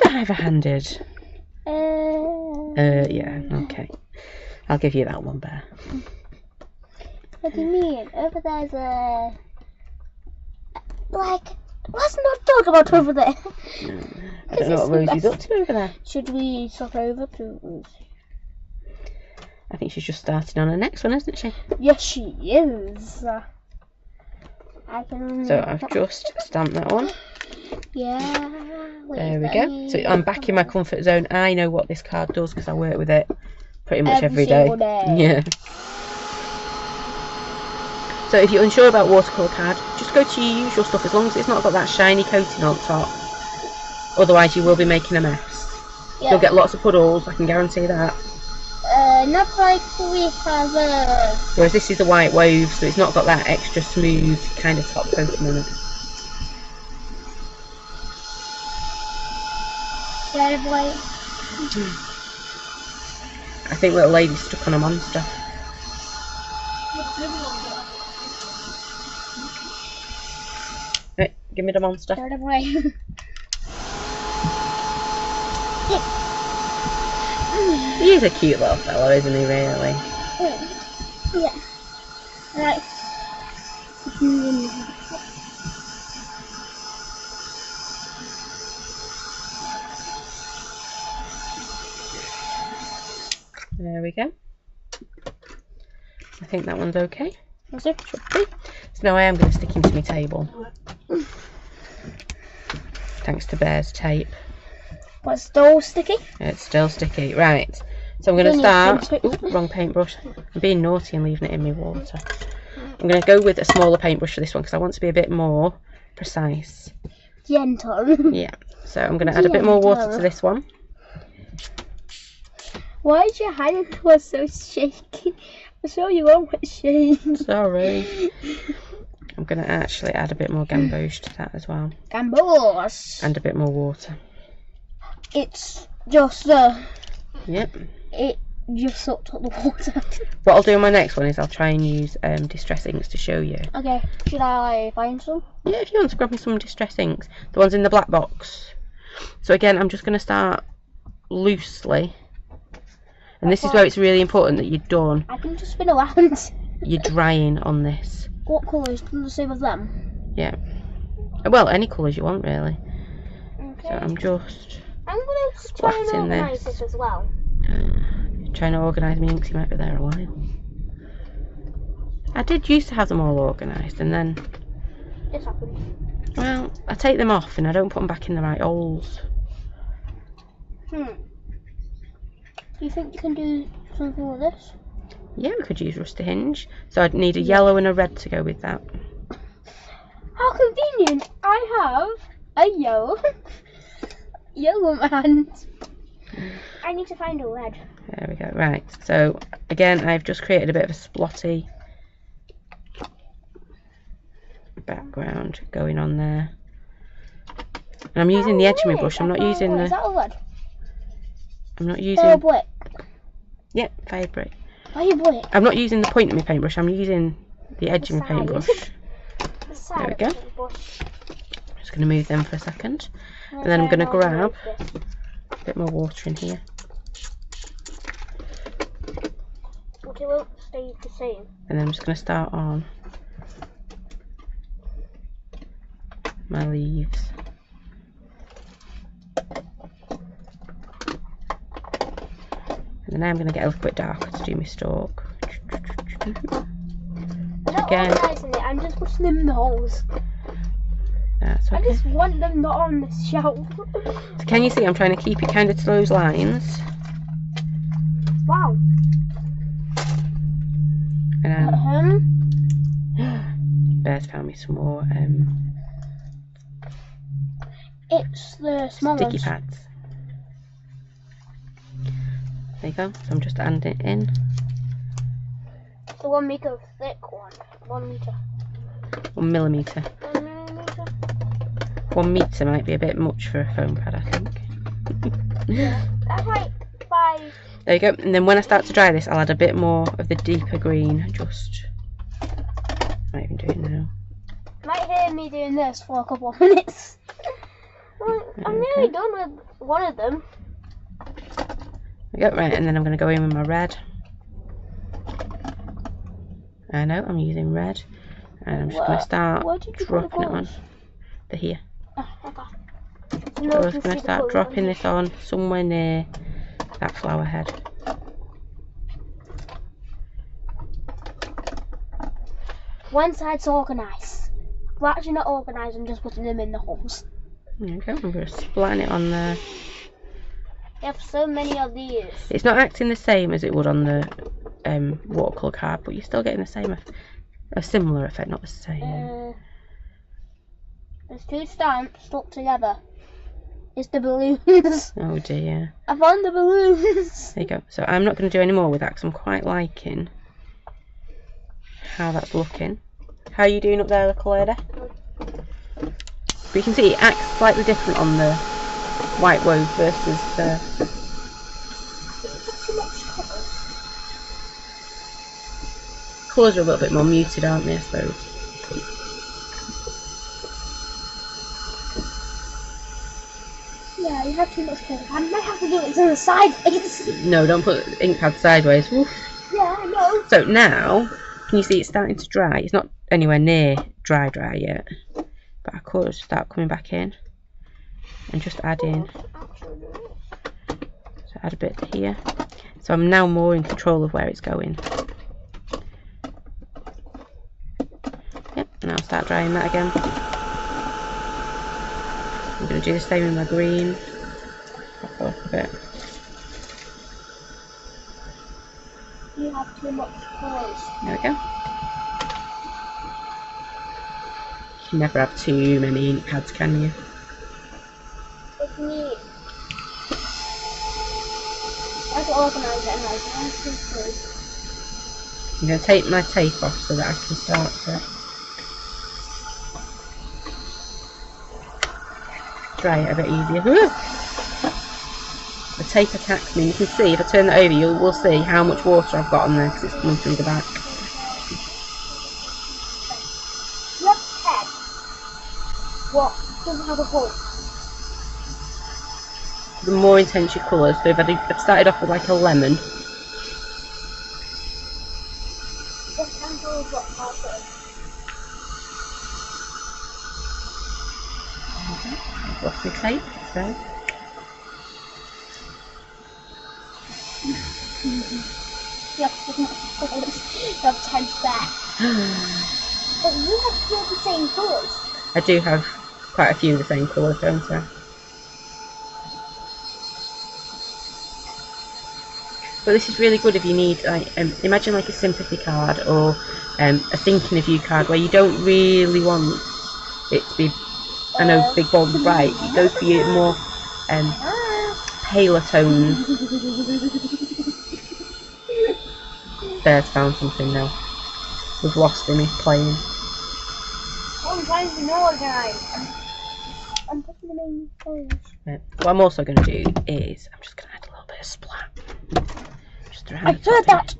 never heavy-handed. Yeah, okay. I'll give you that one, Bear. What do you mean? Over there's a... Like, let's not talk about over there. I don't know what Rosie's up to over there. Should we swap over to Rosie? I think she's just starting on her next one, isn't she? Yes, she is. So I've just stamped that one. Yeah. There we go. So I'm back in my comfort zone. I know what this card does because I work with it pretty much every day. Yeah. So if you're unsure about watercolour card, just go to your usual stuff as long as it's not got that shiny coating on top. Otherwise you will be making a mess. Yeah. You'll get lots of puddles, I can guarantee that. Not like we have Whereas this is a white wove, so it's not got that extra smooth kind of top coating on it. White. I think little lady's stuck on a monster. Right, give me the monster. He's a cute little fellow, isn't he, really? Yeah. Right. There we go. I think that one's okay. That's it. Should be. So now I am going to stick him to my table. Thanks to Bear's tape. But it's still sticky? It's still sticky. Right. So I'm going to start... Ooh, wrong paintbrush. I'm being naughty and leaving it in my water. I'm going to go with a smaller paintbrush for this one because I want to be a bit more precise. Gentle. Yeah. So I'm going to add a bit more water to this one. Why is your hand was so shaky? I saw you almost shake. Sorry. I'm going to actually add a bit more gamboge to that as well. Gamboge. And a bit more water. It's just Yep. It just sucked up the water. What I'll do on my next one is I'll try and use distress inks to show you. Okay. Should I find some? Yeah, if you want to grab me some distress inks. The ones in the black box. So again, I'm just going to start loosely. And this is where it's really important that you're done. I can just spin around. You're drying on this. What colours? The same as them? Yeah. Well, any colours you want, really. Okay. So I'm just... I'm going to try and organise this as well. You're trying to organise my inks, you might be there a while. I did used to have them all organised, and then... This happened. Well, I take them off and I don't put them back in the right holes. Do you think you can do something with this? Yeah, we could use rusty hinge. So I'd need a yellow and a red to go with that. How convenient! I have a yellow man. I need to find a red. There we go. Right, so again I've just created a bit of a splotty background going on there. And I'm using the edge of my brush, I'm not using the... Is that a wood? I'm not using... Fire brick. Yep, fire brick. Fire brick. I'm not using the point of my paintbrush, I'm using the edge of my paintbrush. There we go. I'm just going to move them for a second. And then I'm going to grab a bit more water in here. But it won't stay the same. And then I'm just going to start on my leaves. And then I'm going to get a little bit darker to do my stalk. I'm not organising it, I'm just putting them in the holes. That's okay. I just want them not on the shelf. So can you see I'm trying to keep it kind of to those lines? Wow. And Bear's found me some more it's the small sticky ones. pads. There you go. So I'm just adding it in. The 1 meter thick one. 1 meter. 1 millimeter. 1 millimeter. 1 meter might be a bit much for a foam pad, I think. Yeah. That's like 5. There you go. And then when I start to dry this, I'll add a bit more of the deeper green. Just. I might even do it now. You might hear me doing this for a couple of minutes. Well, I'm nearly done with one of them. There you go. Right, and then I'm going to go in with my red. I know, I'm using red. And I'm just going to start dropping it on. They're here. Oh, okay. So I'm just going to start dropping this on somewhere near that flower head. One side's organised. We're actually not organised, I'm just putting them in the holes. There you go, I'm just splatting it on there. You have so many of these. It's not acting the same as it would on the watercolour card, but you're still getting the same, a similar effect, not the same. There's 2 stamps stuck together. It's the balloons. Oh dear. I found the balloons. There you go. So I'm not going to do any more with that because I'm quite liking how that's looking. How are you doing up there, little lady? But you can see it acts slightly different on the white wove versus the... Colours are a little bit more muted, aren't they, I suppose? Yeah, you have too much colour. I might have to do it to the sideways. No, don't put ink pad sideways. Oof. Yeah, I know. So now, can you see it's starting to dry? It's not anywhere near dry yet. But I could start coming back in and just add in. So add a bit here. So I'm now more in control of where it's going. Yep, and I'll start drying that again. I'm going to do the same with my green. Back off a bit. You have too much colours. There we go. You can never have too many ink pads, can you? It's neat. I have to organise it and like 1, 2, 3. I'm going to take my tape off so that I can start to dry it a bit easier. Woo! The tape attacks me. You can see if I turn that over, you will see how much water I've got on there because it's coming through the back. Your head. What? Doesn't have a hole. The more intense your colours. So if I've started off with like a lemon. This candle is what part it. I've lost my tape, so. You have 10 spare. But you have 2 of the same colours. I do have quite a few of the same colours, don't I? But this is really good if you need, like, imagine like a sympathy card or a thinking of you card where you don't really want it to be, I know, big, bold and bright. It goes for your more paler tones. Bear's found something now. We've lost him, he's playing. Oh, I'm trying to know again. I'm putting the main page. Right. What I'm also going to do is, I'm just going to add a little bit of splat. Just around I the top heard there. that!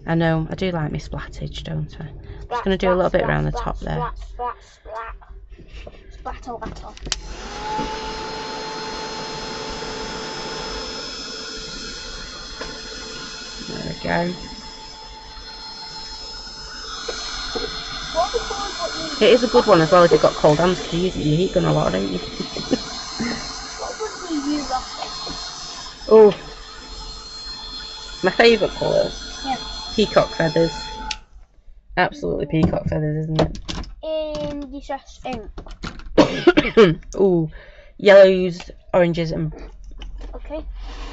I know, I do like my splattage, don't I? Splat, Just going to do a little bit around the splat, top there. splat, splat, splat. Splattle, battle. There we go. It is a good one as well if you've got cold hands to use it. You heat gun a lot, don't you? What would we use off Oh, my favourite colour. Yeah. Peacock feathers. Absolutely peacock feathers, isn't it? in distress ink? Ooh, yellows, oranges, and Okay.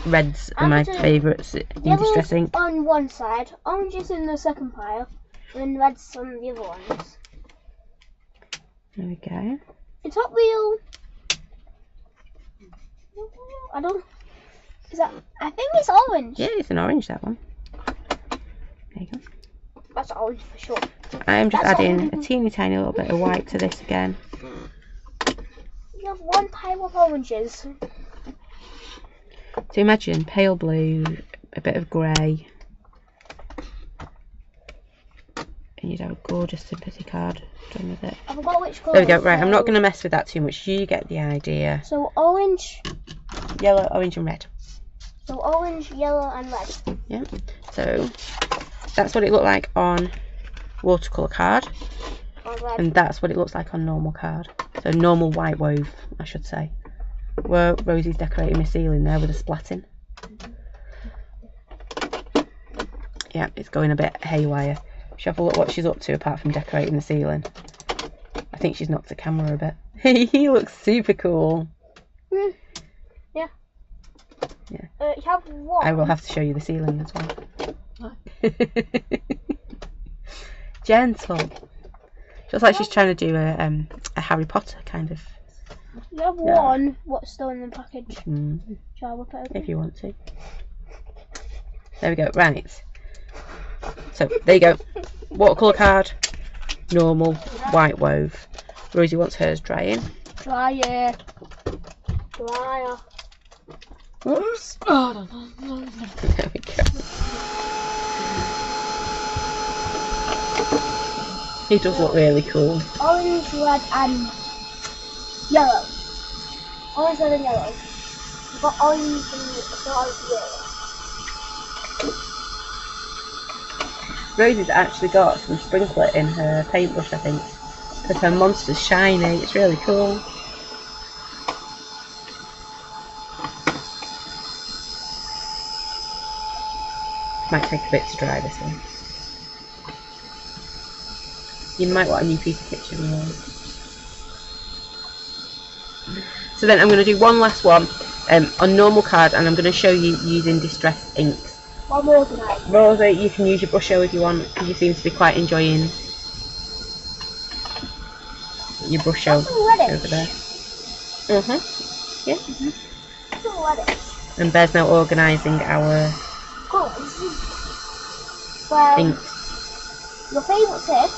reds are my favourites in distress ink. On one side, oranges in the second pile, and then reds on the other ones. There we go. It's not real. I don't. Is that? I think it's orange. Yeah, it's an orange, that one. There you go. That's orange for sure. I am just That's adding orange. a teeny tiny little bit of white to this again. You have one pile of oranges. So imagine pale blue, a bit of grey, and you'd have a gorgeous sympathy card done with it. I forgot which colour. There we go. Right, I'm not going to mess with that too much. You get the idea. So orange. Yellow, orange, and red. So orange, yellow, and red. Yeah. So that's what it looked like on watercolour card, Or red. and that's what it looks like on normal card. So normal white wove, I should say. Where Rosie's decorating my ceiling there with a splatting. Yeah, it's going a bit haywire. Should have a look what she's up to apart from decorating the ceiling. I think she's knocked the camera a bit. He looks super cool. Yeah. Yeah. You have one. I will have to show you the ceiling as well. Gentle. Just like she's trying to do a Harry Potter kind of. You have one. What's still in the package? Shall I whip it open? If you want to. There we go. Right. So there you go. Watercolour card. Normal. White wove. Rosie wants hers drying. Dry it. Dryer. Whoops. Oh, no. There we go. He does look really cool. Orange, red, and yellow. Orange, red, and yellow. You've got orange and yellow. Rosie's actually got some sprinkler in her paintbrush, I think, because her monster's shiny. It's really cool. Might take a bit to dry this one. You might want a new piece of kitchen roll. So then I'm going to do one last one on normal card, and I'm going to show you using distress inks. One more tonight. Rosie, you can use your brush if you want, because you seem to be quite enjoying your brush over there. Yeah. And Bear's now organising our Well, inks. your favourite tip,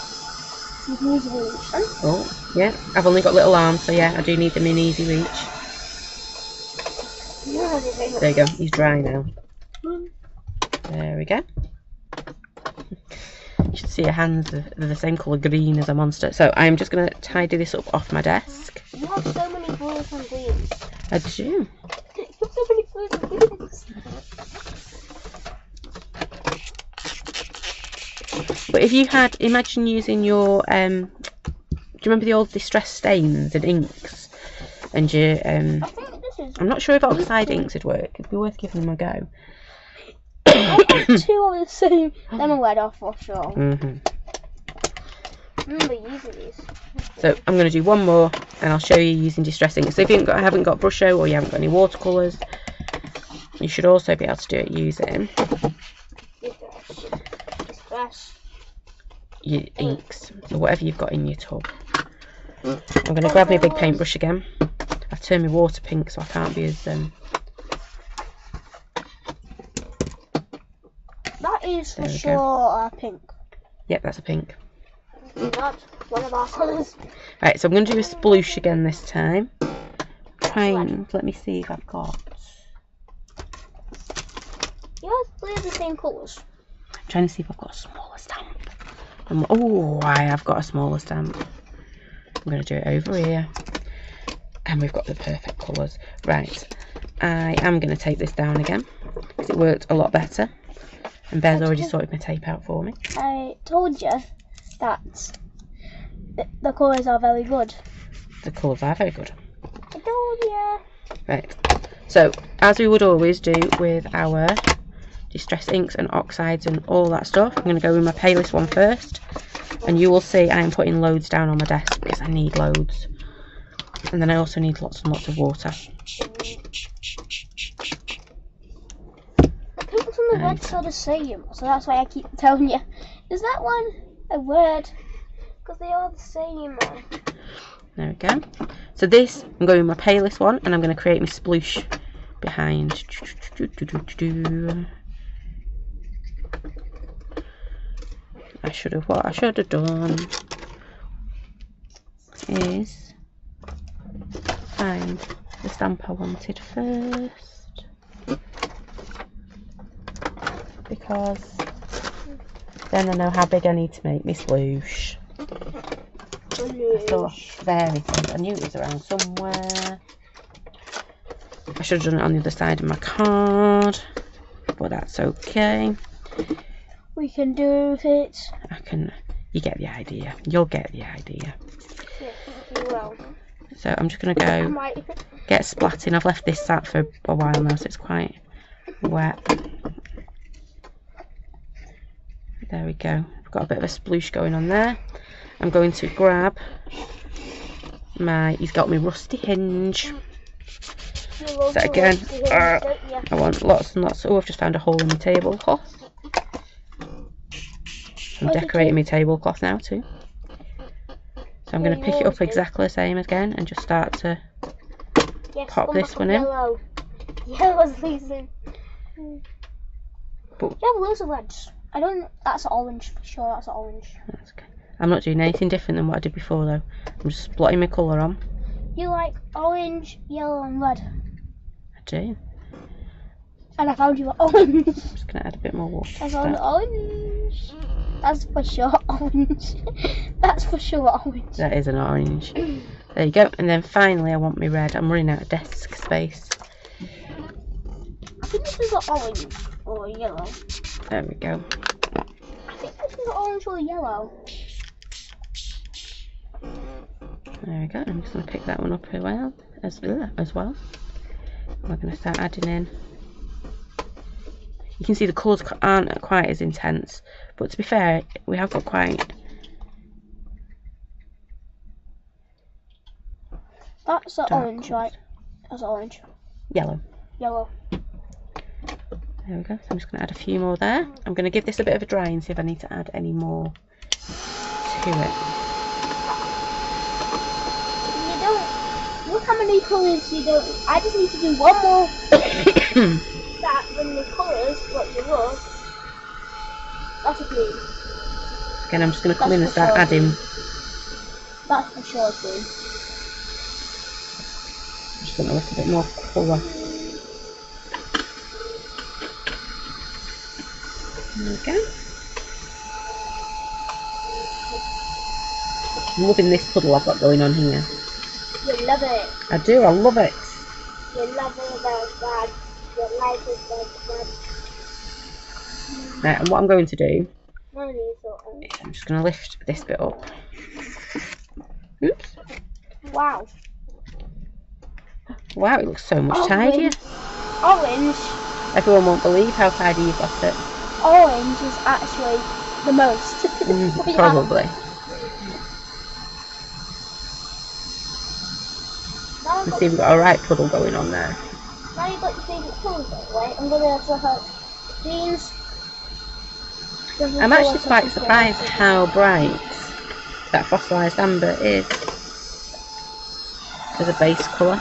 you can use a reach. Oh, yeah. I've only got little arms, so yeah, I do need them in easy reach. There you go. He's dry now. There we go. You should see her hands, they're the same colour green as a monster. So I'm just going to tidy this up off my desk. You have so many blues and greens. I do. You have so many blues and greens. But if you had, imagine using your, do you remember the old distress stains and inks? And your, I think this is... I'm not sure if oxide inks would work. It'd be worth giving them a go. I got two of the same. Them are red off for sure. Remember using these. So I'm going to do one more, and I'll show you using distress inks. So if you haven't got brush or you haven't got any watercolours, you should also be able to do it using Distress. your inks, so whatever you've got in your tub. I'm going to grab my big paintbrush again. I've turned my water pink, so I can't be as That is for sure pink. Yep, that's a pink. That's one of our colours. Right, so I'm going to do a sploosh again this time. Let me see if I've got... You have the same colours. I'm trying to see if I've got a smaller stamp. Oh, I have got a smaller stamp. I'm going to do it over here. And we've got the perfect colours. Right, I am going to tape this down again, because it worked a lot better. And Bear's already sorted my tape out for me. I told you that the colours are very good. The colours are very good. I told you. Right, so as we would always do with our distress inks and oxides and all that stuff, I'm going to go with my palest one first. And you will see I am putting loads down on my desk because I need loads. And then I also need lots and lots of water. The pinks and the reds are the same, so that's why I keep telling you. Is that one a word? Because they are the same. There we go. So this, I'm going with my palest one, and I'm going to create my sploosh behind. What I should have done is find the stamp I wanted first, because then I know how big I need to make my sploosh. I saw there it is. I knew it was around somewhere. I should have done it on the other side of my card, but that's okay. We can do it. You get the idea. You'll get the idea. Yeah, you will. So I'm just going to go get splatting. I've left this sat for a while now, so it's quite wet. There we go. I've got a bit of a sploosh going on there. I'm going to grab he's got me rusty hinge. So again, I want lots and lots. Oh, I've just found a hole in the tablecloth. I'm decorating my tablecloth now too. So I'm going to pick it up exactly the same again and just start to pop this one in. Yellow's losing. But You have loads of reds. That's orange for sure. That's orange. That's okay. I'm not doing anything different than what I did before though. I'm just splotting my colour on. You like orange, yellow, and red. I do. And I found you orange. I'm just going to add a bit more water. I found orange. That's for sure orange. That's for sure orange. That is an orange. There you go. And then finally I want my red. I'm running out of desk space. I think this is orange or yellow. There we go. I think this is orange or yellow. There we go. I'm just going to pick that one up as well. We're going to start adding in. You can see the colours aren't quite as intense, but to be fair, we have got quite... That's orange, right? That's orange. Yellow. Yellow. There we go. So I'm just going to add a few more there. I'm going to give this a bit of a dry and see if I need to add any more to it. You don't... Look how many colours you don't... I just need to do one more... that when the colours, what you love, that's a green. Again, I'm just going to come in and start adding. That's for sure green. I'm just want a little bit more colour. There we go. I'm loving this puddle I've got going on here. You love it. I do, I love it. You love it about that. Like Right, and what I'm going to do is I'm just going to lift this bit up. Oops. Wow. Wow, it looks so much tidier. Orange. Everyone won't believe how tidy you've got it. Orange is actually the most. Probably. You see we've got a right puddle going on there. Now you've got your favourite colours, right? I'm going to have greens. I'm actually quite surprised how bright that fossilised amber is as a base colour.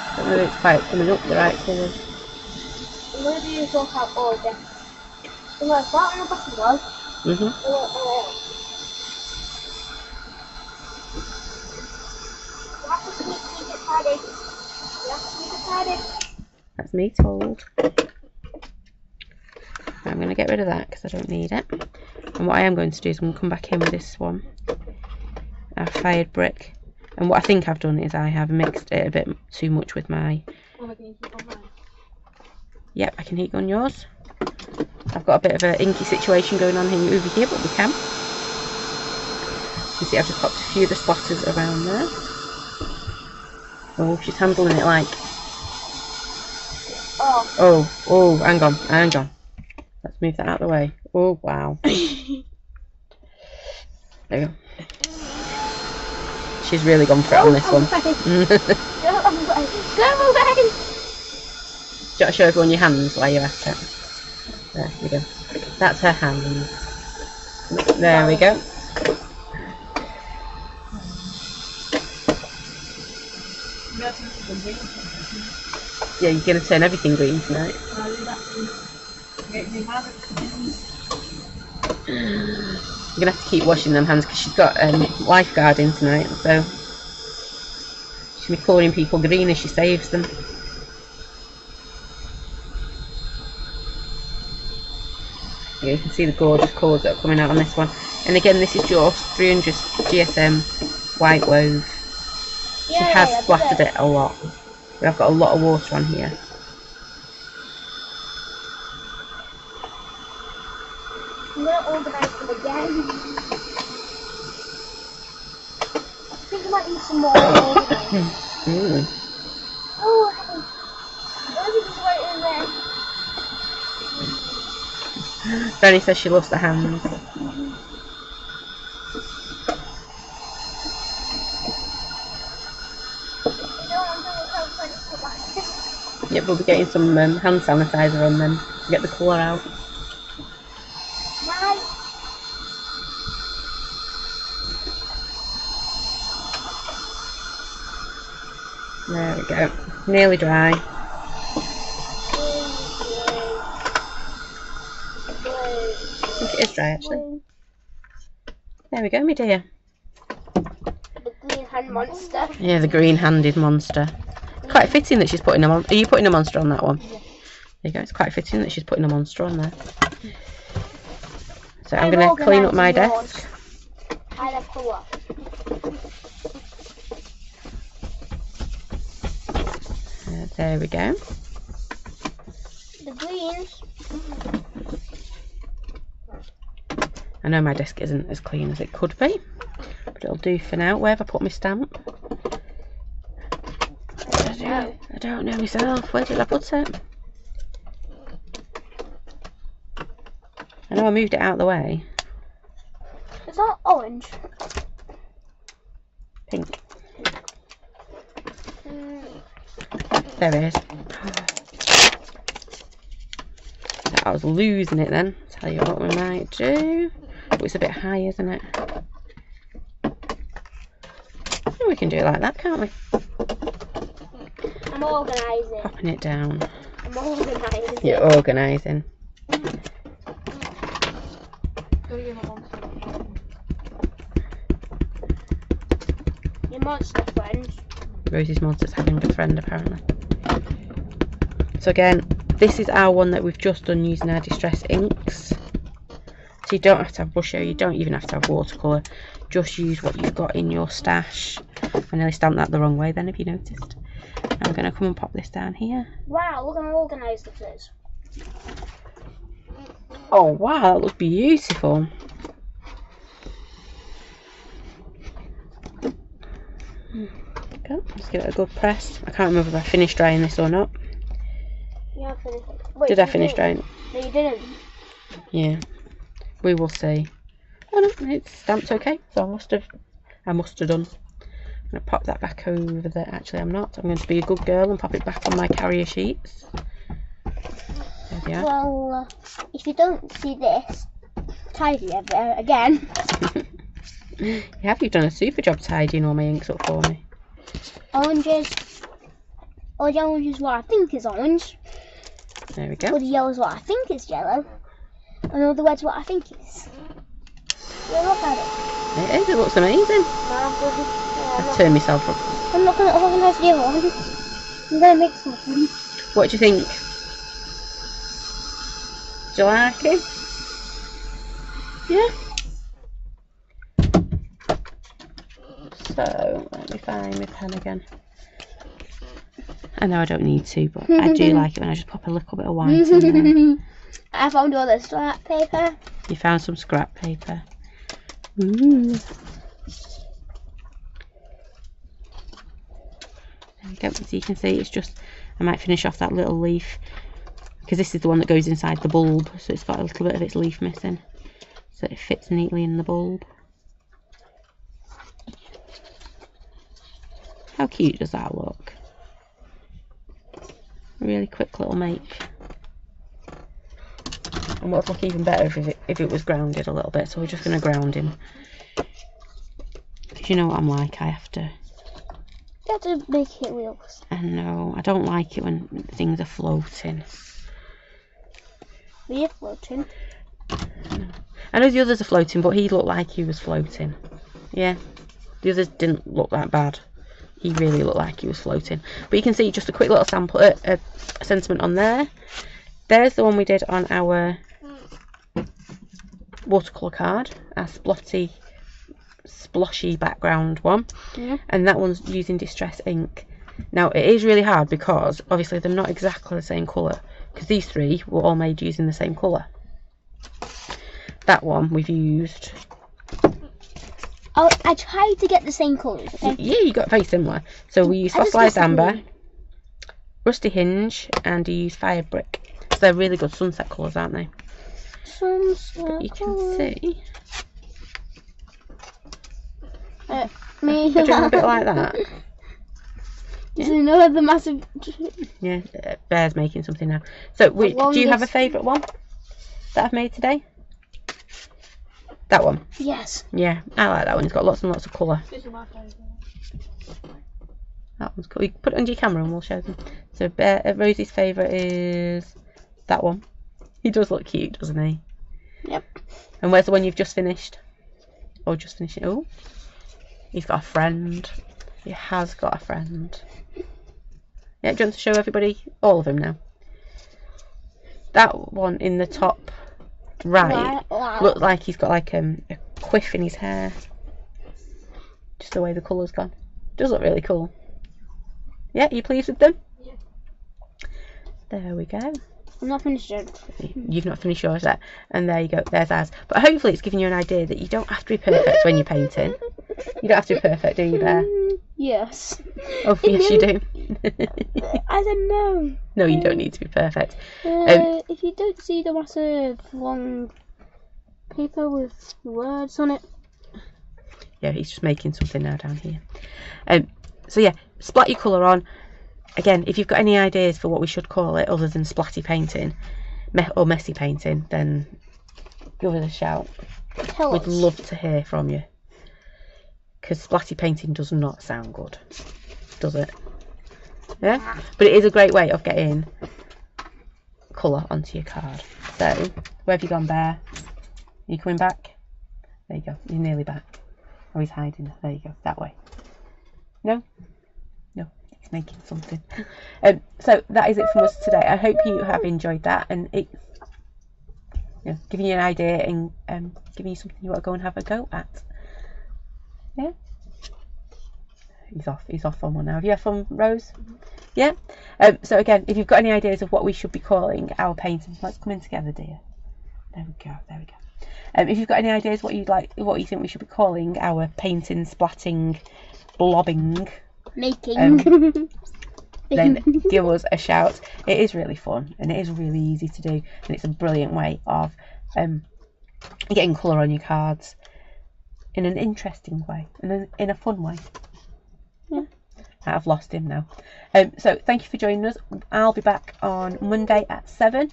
I don't know if it's quite coming up the right colours. I'm going to do you sort out order. So we'll start on the bottom one. You have to keep it tidy. You have to keep it tidy. That's me told. I'm going to get rid of that because I don't need it. And what I am going to do is I'm going to come back in with this one. Our fired brick. And what I think I've done is I have mixed it a bit too much with my... Yep, I can heat gun yours. I've got a bit of an inky situation going on here over here, but we can. You see I've just popped a few of the splatters around there. Oh, she's handling it like... Oh, hang on. Let's move that out of the way. Oh, wow. There we go. She's really gone for it on this one. Go away! Go away! Do you want to show everyone your hands while you're at it? There we go. That's her hands. There we go. Yeah, you're going to turn everything green tonight. You're going to have to keep washing them hands because she's got lifeguarding tonight, so she'll be calling people green as she saves them. Yeah, you can see the gorgeous colours that are coming out on this one. And again, this is just 300 GSM white wove. She has splattered it a lot. But I've got a lot of water on here. I'm going to organise them again. I think I might need some more organising. Oh, everything's right in there. Granny says she loves the hands. Yep, we'll be getting some hand sanitizer on them to get the colour out. There we go. Nearly dry. I think it is dry actually. There we go, my dear. The green hand monster. Yeah, the green-handed monster. Quite fitting that she's putting a Are you putting a monster on that one? Yeah. There you go. It's quite fitting that she's putting a monster on there. So I'm going to clean up my desk. I left colour. There we go. The greens. I know my desk isn't as clean as it could be, but it'll do for now. Where have I put my stamp? I don't know myself. Where did I put it? I know I moved it out of the way. Is that orange? Pink. There it is. I was losing it then. Tell you what we might do. Oh, it's a bit high, isn't it? Oh, we can do it like that, can't we? I'm organising. Popping it down. I'm organising. You're organising. Your monster friend. Rosie's monster's having a friend apparently. So again, this is our one that we've just done using our distress inks. So you don't have to have brush, you don't even have to have watercolour. Just use what you've got in your stash. I nearly stamped that the wrong way then, if you noticed. I'm going to come and pop this down here. Wow, look how organised this is. Oh wow, that looks beautiful. Okay, let's give it a good press. I can't remember if I finished drying this or not. Yeah, I finished. Wait, did I finish drying? No, you didn't. Yeah, we will see. Oh no, it's stamped okay, so I must have done. I'm going to pop that back over there. Actually, I'm not. I'm going to be a good girl and pop it back on my carrier sheets. There we are. Well, if you don't see this, tidy it again. You've done a super job tidying all my inks up for me. Oranges. Oh, the orange is what I think is orange. There we go. Well, the yellow's what I think is yellow. And all the red's what I think it is. Yeah, look at it. It is, it looks amazing. I've turned myself up. I'm not going to organise the other one. I'm going to make something. What do you think? Do you like it? Yeah? So, let me find my pen again. I know I don't need to, but I do like it when I just pop a little bit of white in there. I found all the scrap paper. You found some scrap paper. Ooh. There we go. So you can see it's just, I might finish off that little leaf, because this is the one that goes inside the bulb, so it's got a little bit of its leaf missing, so it fits neatly in the bulb. How cute does that look? Really quick little make. And what would look even better if it was grounded a little bit, so we're just going to ground him. Because you know what I'm like, I have to... You have to make it realistic. I know, I don't like it when things are floating. We're floating. I know the others are floating, but he looked like he was floating. Yeah, the others didn't look that bad. He really looked like he was floating. But you can see just a quick little sample, a sentiment on there. There's the one we did on our watercolour card, our sploshy background one. Yeah. And that one's using Distress ink. Now, it is really hard because, obviously, they're not exactly the same colour. Because these three were all made using the same colour. That one we've used... Oh, I tried to get the same colours, okay? Yeah, you got very similar. So we used Fossilized Amber, Rusty Hinge, and you used Fire Brick. So they're really good sunset colours, aren't they? Sunset You can see. Me. They're doing a bit like that. Yeah. You know the massive... Yeah, Bear's making something now. So, do you have a favourite one that I've made today? That one? Yes. Yeah, I like that one. It's got lots and lots of colour. That one's cool. You put it under your camera and we'll show them. So Rosie's favourite is that one. He does look cute, doesn't he? Yep. And where's the one you've just finished? Or just finished it? Oh, he's got a friend. He has got a friend. Yeah, do you want to show everybody all of them now? That one in the top right looks like he's got like a quiff in his hair. Just the way the colour's gone. Does look really cool. Yeah, you pleased with them? Yeah. There we go. I'm not finished yet. You've not finished yours yet. And there you go, there's ours. But hopefully it's giving you an idea that you don't have to be perfect when you're painting. You don't have to be perfect, do you, Bear? Yes. Oh, yes you do. I don't know. No, you don't need to be perfect. If you don't see the massive long paper with words on it. Yeah, he's just making something now down here. So yeah, splat your colour on. Again, if you've got any ideas for what we should call it other than splatty painting or messy painting, then give us a shout. Tell us. We'd love to hear from you. Because splatty painting does not sound good, does it? Yeah? But it is a great way of getting colour onto your card. So, where have you gone, Bear? Are you coming back? There you go, you're nearly back. Oh, he's hiding. There you go, that way. No? No, he's making something. So, that is it from us today. I hope you have enjoyed that and it, you know, giving you an idea and giving you something you want to go and have a go at. Yeah, he's off on one now. Have you had fun, Rose? Yeah. So again, if you've got any ideas of what we should be calling our painting, let's come in together, dear. There we go. If you've got any ideas what you think we should be calling our painting, splatting, blobbing, making, then give us a shout. It is really fun and it is really easy to do, and it's a brilliant way of getting colour on your cards. In an interesting way, in a fun way. Yeah. I've lost him now. So thank you for joining us. I'll be back on Monday at 7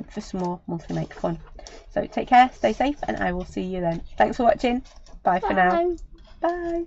for some more monthly make fun. So take care, stay safe, and I will see you then. Thanks for watching. Bye for now. Bye.